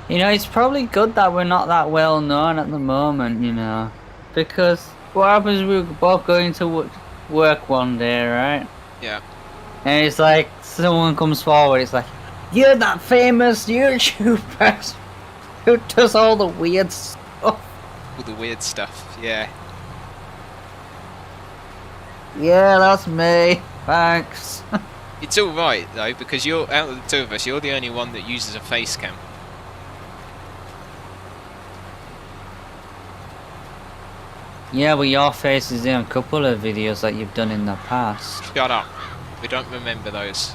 You know, it's probably good that we're not that well known at the moment, you know. Because what happens if we're both going to work one day, right? Yeah. And it's like, someone comes forward, it's like, you're that famous YouTuber who does all the weird stuff. All the weird stuff, yeah. Yeah, that's me. Thanks. It's alright, though, because you're, out of the two of us, you're the only one that uses a face cam. Yeah, but your face is in a couple of videos that you've done in the past. Shut up. We don't remember those.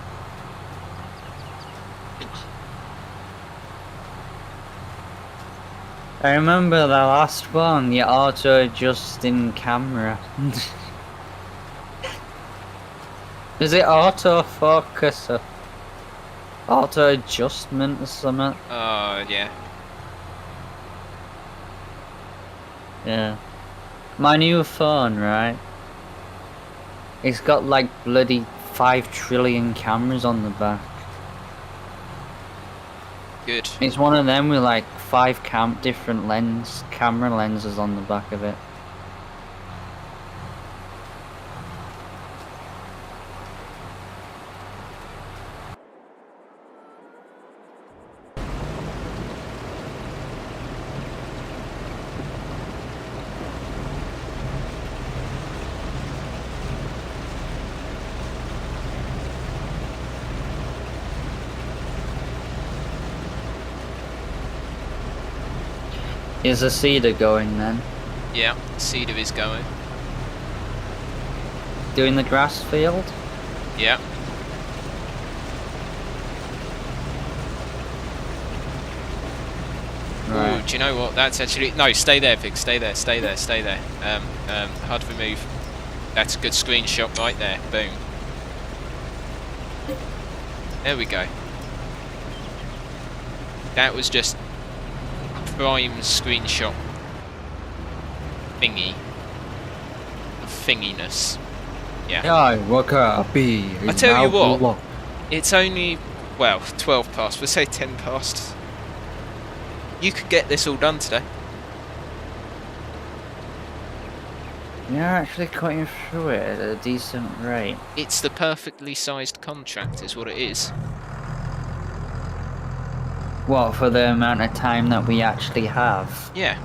I remember the last one, the auto-adjusting camera. Is it autofocus or auto-adjustment or something? Yeah. Yeah. My new phone, right? It's got like bloody 5 trillion cameras on the back. Good. It's one of them with like 5 different camera lenses on the back of it. Is a cedar going then? Yeah, Cedar is going. Doing the grass field? Yeah. Right. Ooh, do you know what? That's actually... No, stay there, Vig. Stay there, stay there, stay there. Hard to remove. That's a good screenshot right there. Boom. There we go. That was just prime screenshot thingy. Thinginess. Yeah. I tell you what, it's only, well, 12 past. We'll say 10 past. You could get this all done today. You're actually cutting through it at a decent rate. It's the perfectly sized contract is what it is. What, for the amount of time that we actually have? Yeah.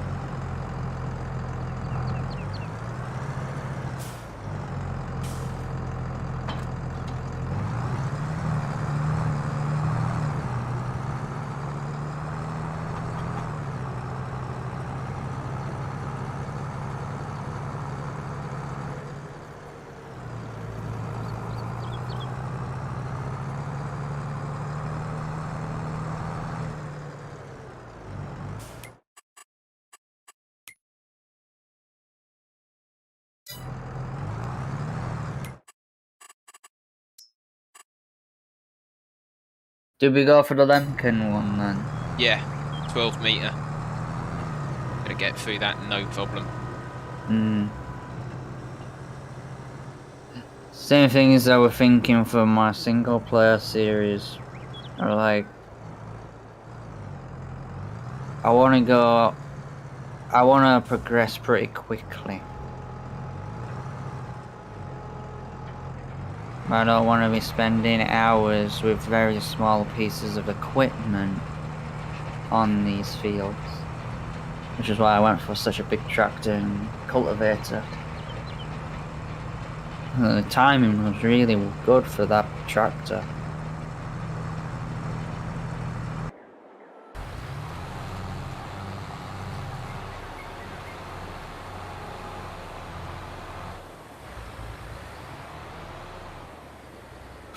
Did we go for the Lemken one then? Yeah. 12 metre. Gonna get through that no problem. Hmm. Same thing as I was thinking for my single player series. Or like, I want to progress pretty quickly. I don't want to be spending hours with very small pieces of equipment on these fields. Which is why I went for such a big tractor and cultivator. The timing was really good for that tractor.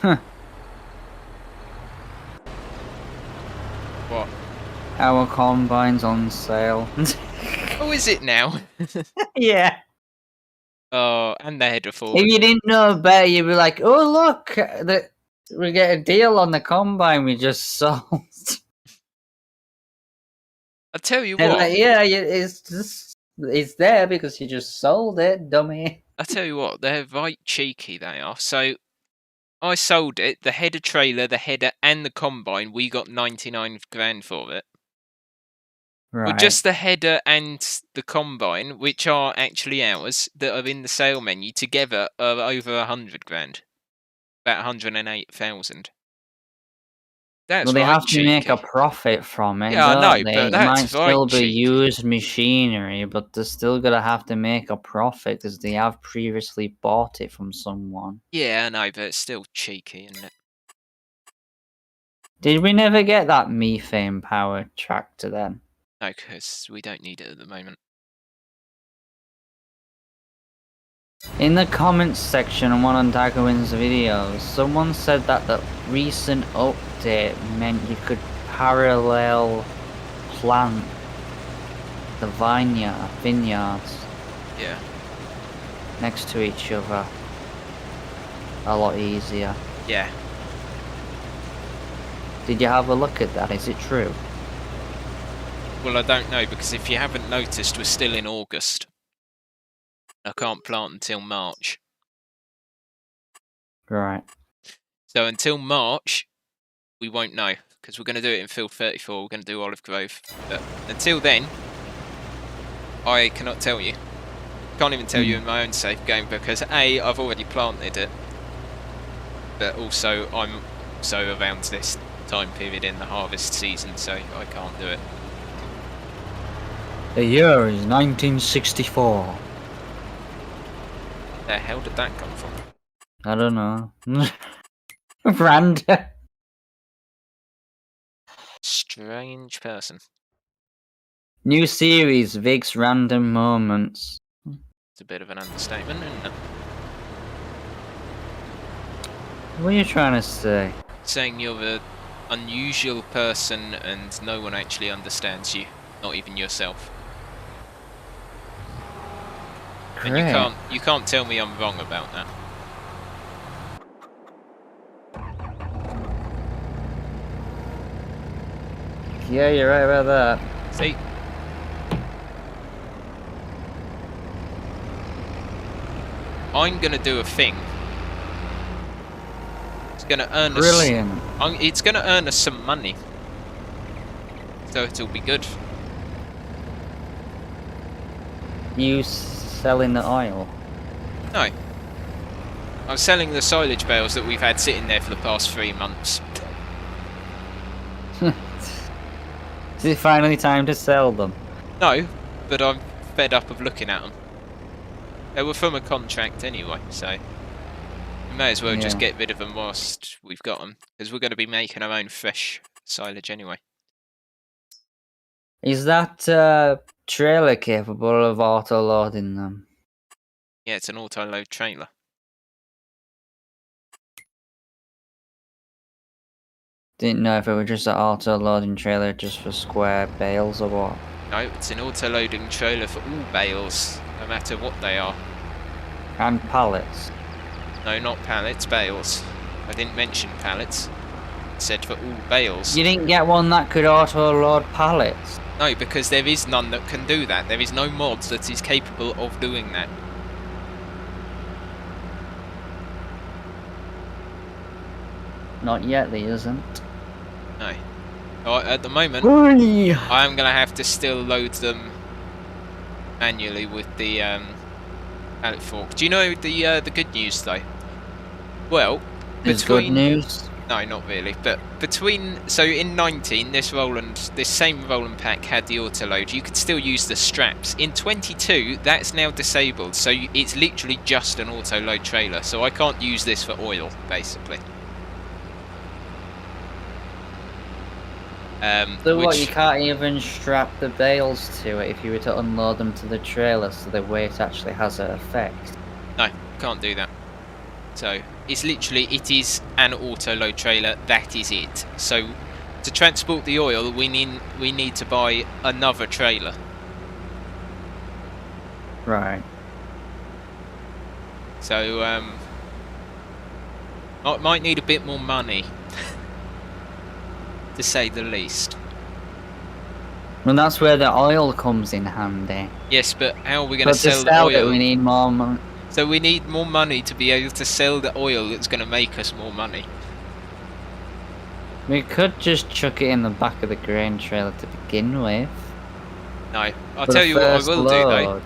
Huh. What? Our combine's on sale. Oh, is it now? Yeah. Oh, and the header forward. If you didn't know better, you'd be like, oh look, we get a deal on the combine we just sold. I'll tell you And what. like, yeah, it's just It's there because you just sold it, dummy. I tell you what, they're right cheeky, they are. So I sold it, the header trailer, the header, and the combine. We got 99 grand for it. Right. Well, just the header and the combine, which are actually ours, that are in the sale menu together, are over 100 grand. About 108,000. That's well, they right have to make a cheeky. profit from it, Yeah, I don't know, they? but It that's might right still be cheeky. used machinery, but they're still gonna have to make a profit because they have previously bought it from someone. Yeah, I know, but it's still cheeky, isn't it? Did we never get that methane-powered tractor then? No, because we don't need it at the moment. In the comments section on one of Daggerwin's videos, someone said that the recent update meant you could parallel plant the vineyards Yeah. next to each other a lot easier. Yeah. Did you have a look at that? Is it true? Well, I don't know, because if you haven't noticed, we're still in August. I can't plant until March. Right. So until March, we won't know, because we're going to do it in Field 34, we're going to do Olive Grove. But until then, I cannot tell you. Can't even tell you in my own safe game, because A, I've already planted it, but also I'm so around this time period in the harvest season, so I can't do it. The year is 1964. The hell did that come from? I don't know. Random. Strange person. New series, Vig's Random Moments. It's a bit of an understatement, isn't it? What are you trying to say? Saying you're an unusual person and no one actually understands you, not even yourself. Great. And you can't tell me I'm wrong about that. Yeah, you're right about that. See? I'm gonna do a thing. It's gonna earn us. Brilliant. It's gonna earn us some money. So it'll be good. You selling the oil? No. I'm selling the silage bales that we've had sitting there for the past 3 months. Is it finally time to sell them? No, but I'm fed up of looking at them. They were from a contract anyway, so we may as well just get rid of them whilst we've got them, because we're going to be making our own fresh silage anyway. Is that trailer capable of auto-loading them? Yeah, it's an auto-load trailer. Didn't know if it was just an auto-loading trailer just for square bales or what. No, it's an auto-loading trailer for all bales, no matter what they are. And pallets. No, not pallets, bales. I didn't mention pallets. I said for all bales. You didn't get one that could auto-load pallets? No, because there is none that can do that. There is no mod that is capable of doing that. Not yet, there isn't. No. At the moment, Oy! I am going to have to still load them manually with the pallet fork. Do you know the good news though? Well, Is good news? No, not really. But so in 19, this same Roland pack had the auto load. You could still use the straps. In 22, that's now disabled. So it's literally just an auto load trailer. So I can't use this for oil, basically. So what, you can't even strap the bales to it if you were to unload them to the trailer so the weight actually has an effect? No, can't do that. So it's literally, it is an auto load trailer, that is it. So to transport the oil, we need to buy another trailer. Right. So I might need a bit more money. To say the least. And that's where the oil comes in handy. Yes, but how are we going But to sell the it, oil? we need more money. So we need more money to be able to sell the oil that's going to make us more money. We could just chuck it in the back of the grain trailer to begin with. No, I'll tell you what I will do though.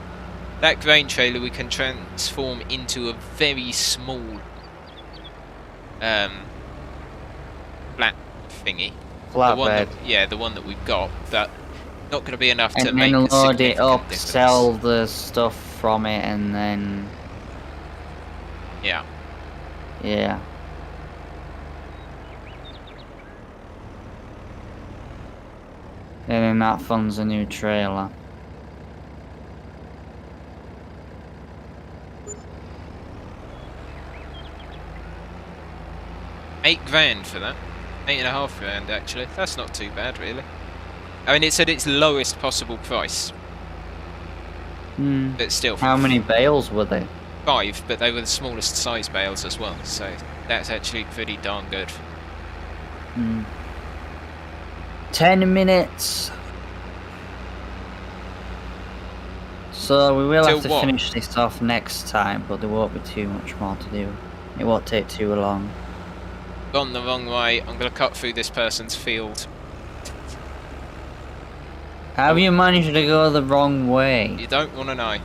That grain trailer we can transform into a very small flat thingy. Flatbed. Yeah, the one that we've got, but not going to be enough to and make then a load it up, difference. sell the stuff from it, and then... Yeah. Yeah. And then that funds a new trailer. £8 for that. £8.5 actually. That's not too bad, really. I mean, it said its lowest possible price. But still. How many bales were they? 5, but they were the smallest size bales as well, so that's actually pretty darn good. 10 minutes. So we will have to finish this off next time, but there won't be too much more to do. It won't take too long. Gone the wrong way. I'm going to cut through this person's field. How have you managed to go the wrong way? You don't want to know.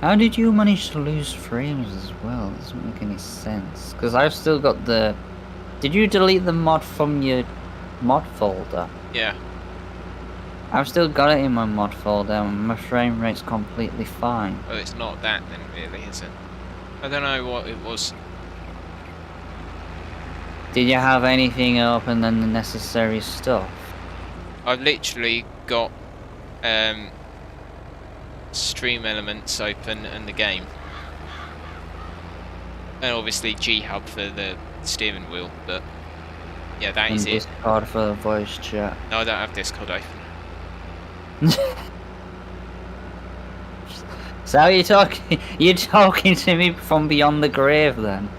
How did you manage to lose frames as well? It doesn't make any sense. Because I've still got the... Did you delete the mod from your mod folder? Yeah. I've still got it in my mod folder and my frame rate's completely fine. Well, it's not that then, really, is it? I don't know what it was. Did you have anything open than the necessary stuff? I've literally got stream elements open and the game. And obviously G-Hub for the steering wheel, but yeah, that is it. Discord for the voice chat. No, I don't have Discord open. So you're talking to me from beyond the grave then?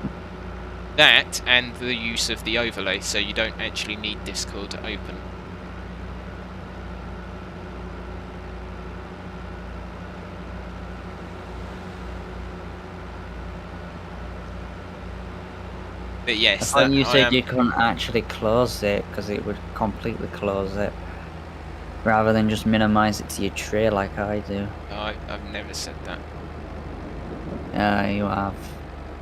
That and the use of the overlay, so you don't actually need Discord open. But yes, I thought you said you couldn't actually close it because it would completely close it, rather than just minimize it to your tray like I do. No, I've never said that. Yeah, you have.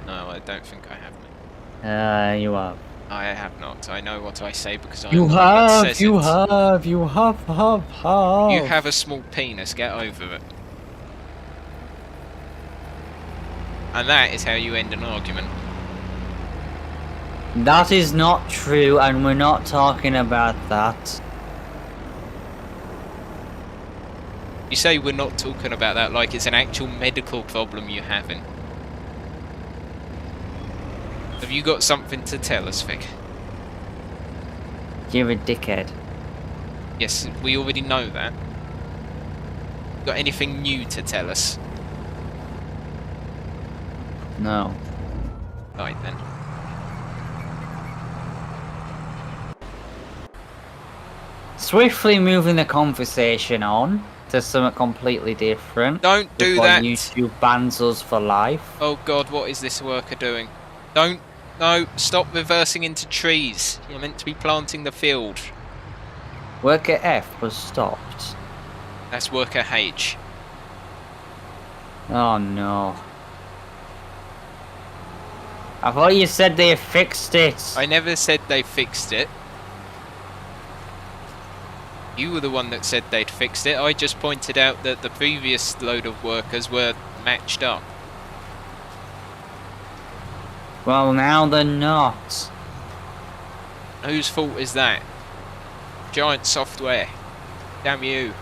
No, I don't think I have. You have. I have not. I know what I say because I. You have. You have. You have. You have a small penis. Get over it. And that is how you end an argument. That is not true, and we're not talking about that. You say we're not talking about that like it's an actual medical problem you're having. Have you got something to tell us, Vic? You're a dickhead. Yes, we already know that. Got anything new to tell us? No. Right then. Swiftly moving the conversation on to something completely different. Don't do that. YouTube bans us for life. Oh god, what is this worker doing? Don't. No, stop reversing into trees. You're meant to be planting the field. Worker F was stopped. That's worker H. Oh no. I thought you said they fixed it. I never said they fixed it. You were the one that said they'd fixed it. I just pointed out that the previous load of workers were matched up. Well, now they're not. Whose fault is that? Giant software. Damn you.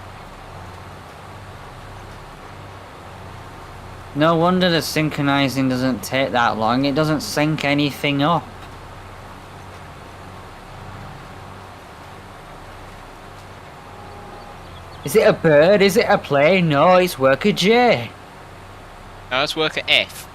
No wonder the synchronizing doesn't take that long. It doesn't sync anything up. Is it a bird? Is it a plane? No, it's worker J. No, it's worker F.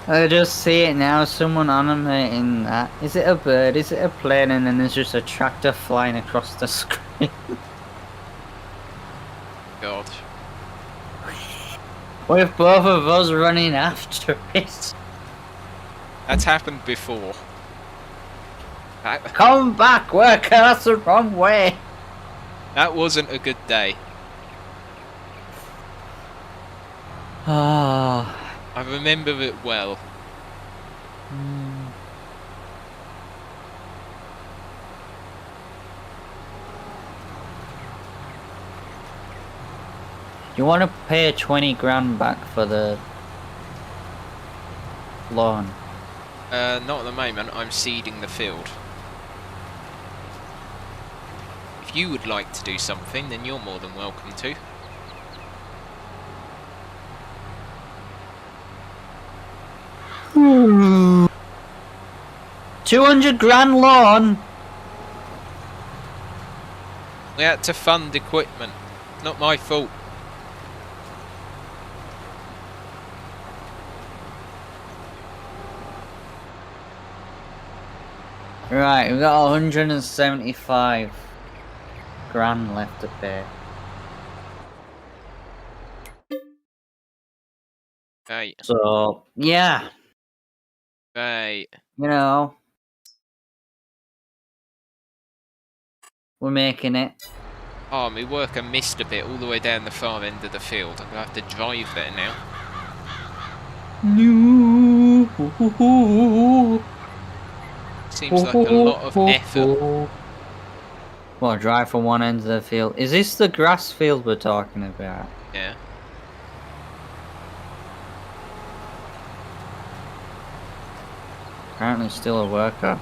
I just see it now, someone animating that. Is it a bird? Is it a plane? And then there's just a tractor flying across the screen. God. With both of us running after it. That's happened before. Come back, worker, that's the wrong way. That wasn't a good day. Ah. I remember it well. You want to pay 20 grand back for the loan? Not at the moment. I'm seeding the field. If you would like to do something, then you're more than welcome to. Hmm. 200 grand loan? We had to fund equipment. Not my fault. Right, we've got 175 grand left to pay. Right. So, yeah. Right. You know. We're making it. Oh, my worker missed a bit all the way down the far end of the field. I'm going to have to drive there now. No. Seems like a lot of effort. What, drive from one end of the field? Is this the grass field we're talking about? Yeah. Apparently still a worker.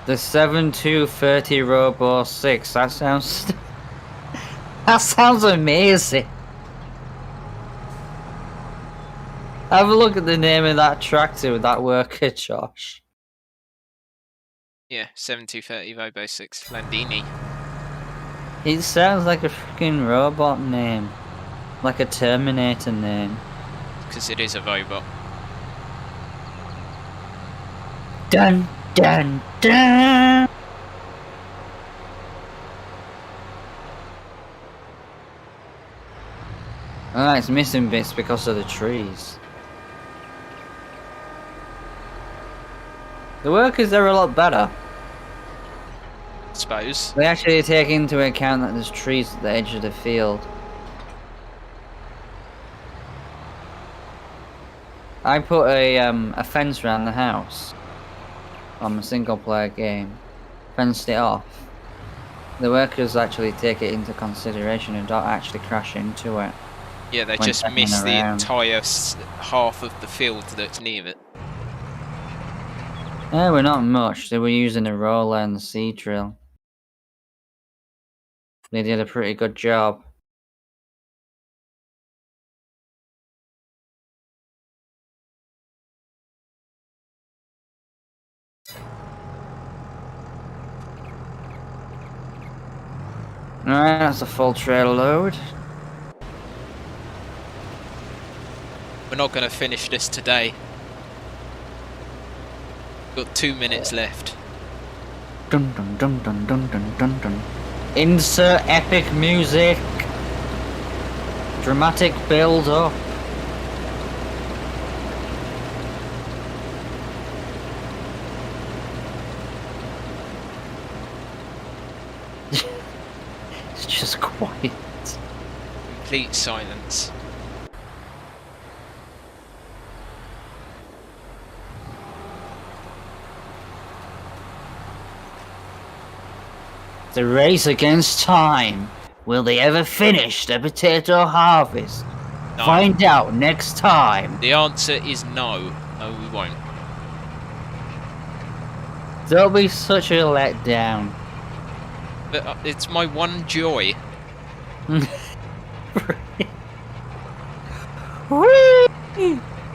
The 7230 Robo 6, that sounds... that sounds amazing! Have a look at the name of that tractor with that worker, Josh. Yeah, 7230 Robo 6 Landini. It sounds like a freaking robot name. Like a Terminator name. Because it is a robot. Dun dun dun! Ah, it's missing bits because of the trees. The workers are a lot better. Suppose. They actually take into account that there's trees at the edge of the field. I put a fence around the house on a single player game, fenced it off. The workers actually take it into consideration and don't actually crash into it. Yeah, they just miss the entire half of the field that's near it. Yeah, we're not much. They were using a roller and the seed drill. They did a pretty good job. Alright, that's a full trail load. We're not going to finish this today. Got 2 minutes left. Dun dun dun dun dun dun dun dun. Insert epic music. Dramatic build up. It's just quiet. Complete silence. The race against time. Will they ever finish the potato harvest? No. Find out next time. The answer is no. No, we won't. Don't be such a letdown. But it's my one joy. Whee!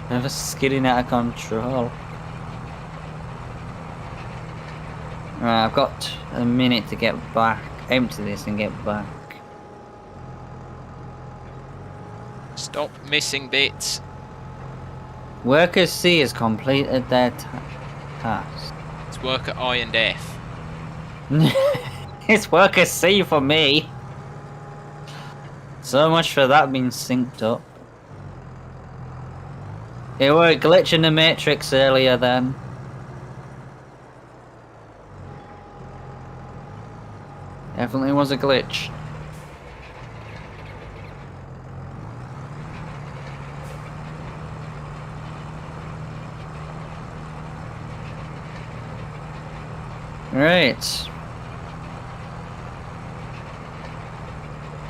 I'm just skidding out of control. Right, I've got a minute to get back. Empty this and get back. Stop missing bits. Worker C has completed their task. It's worker I and F. It's worker C for me. So much for that being synced up. It were a glitch in the Matrix earlier then. Definitely was a glitch. Right.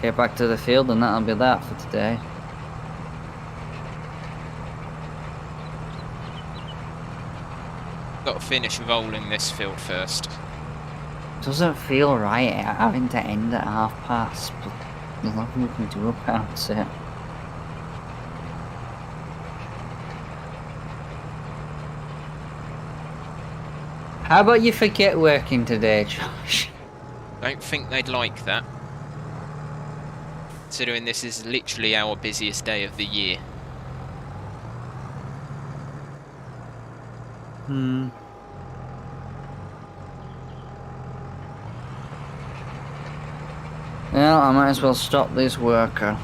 Get back to the field and that'll be that for today. Got to finish rolling this field first. Doesn't feel right having to end at past, but there's nothing we can do about it. How about you forget working today, Josh? Don't think they'd like that. Considering this is literally our busiest day of the year. Well, I might as well stop this worker.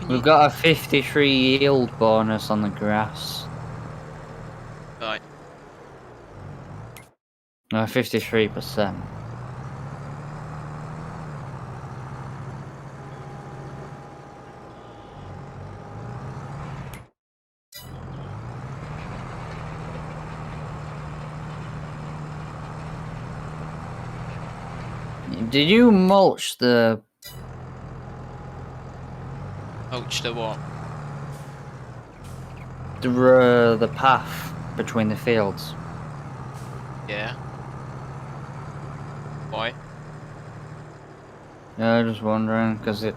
We've got a 53 yield bonus on the grass. Right. No, 53%. Did you mulch the... Mulch the what? The path between the fields? Yeah. Why? Yeah, I was just wondering, because it...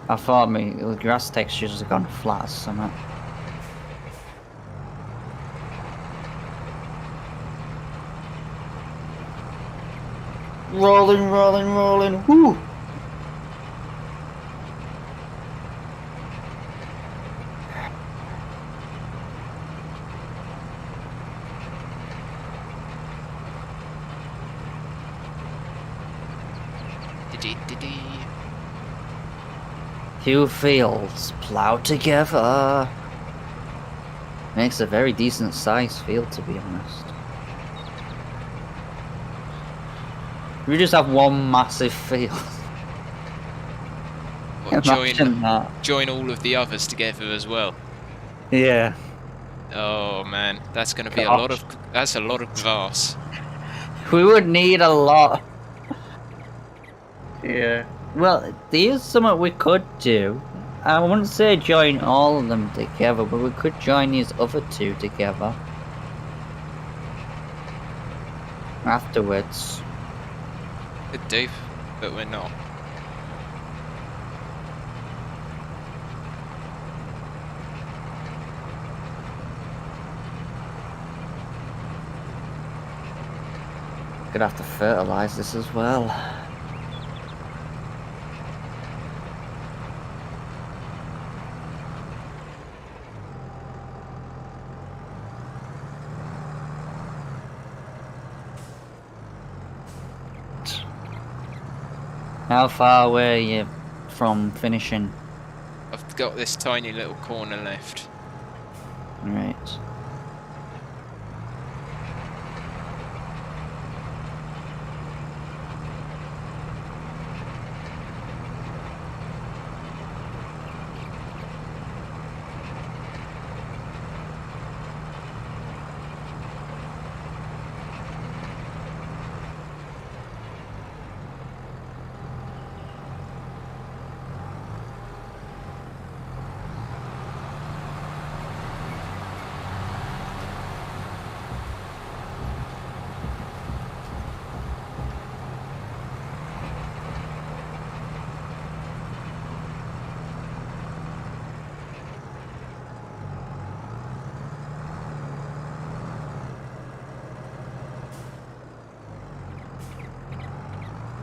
I thought the grass textures had gone flat or something. Rolling, rolling, rolling, whoo! Two fields ploughed together. Makes a very decent sized field, to be honest. We just have one massive field. Well, Imagine that. Join all of the others together as well. Yeah. Oh man, that's going to be a lot of grass. We would need a lot. Yeah. Well, there's something we could do. I wouldn't say join all of them together, but we could join these other two together. Afterwards. Could do, but we're not. Gonna have to fertilize this as well. How far were you from finishing? I've got this tiny little corner left. Right.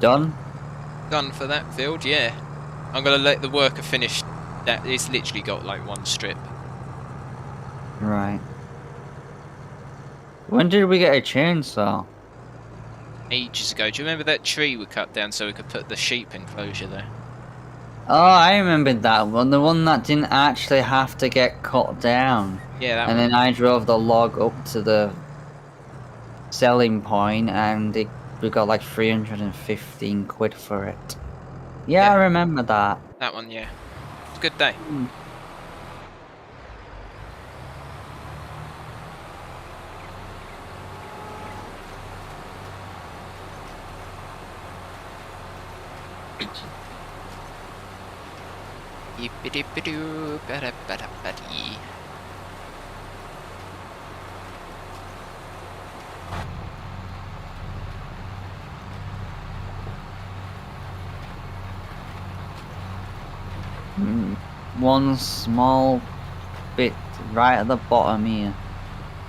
Done? Done for that field, yeah. I'm gonna let the worker finish that. It's literally got like one strip. Right. When did we get a chainsaw? Ages ago. Do you remember that tree we cut down so we could put the sheep enclosure there? Oh, I remembered that one. The one that didn't actually have to get cut down. Yeah, that And one. then I drove the log up to the selling point and we got like 315 quid for it. Yeah, Yeah, I remember that. that one, yeah. It's a good day. Hmm. Yippity-doo, ba-da-ba-da-ba-dee. One small bit right at the bottom here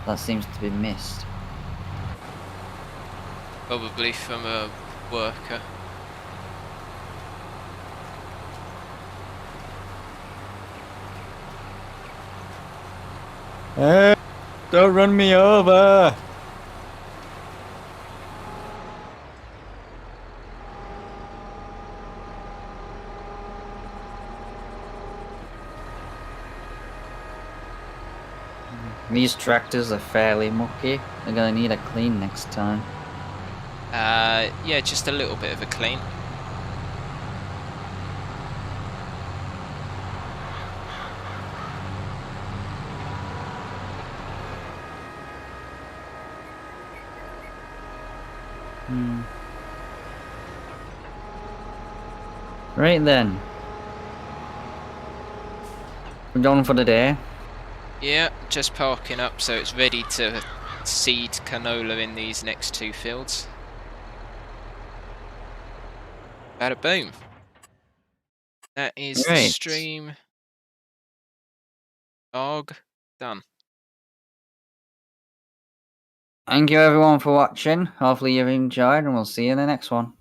that seems to be missed. Probably from a worker. Hey, don't run me over! These tractors are fairly mucky. They're gonna need a clean next time. Yeah, just a little bit of a clean. Right then. We're done for the day. Yeah, just parking up so it's ready to seed canola in these next two fields. Bada boom. That is the Right. stream. Dog. Done. Thank you everyone for watching. Hopefully you've enjoyed and we'll see you in the next one.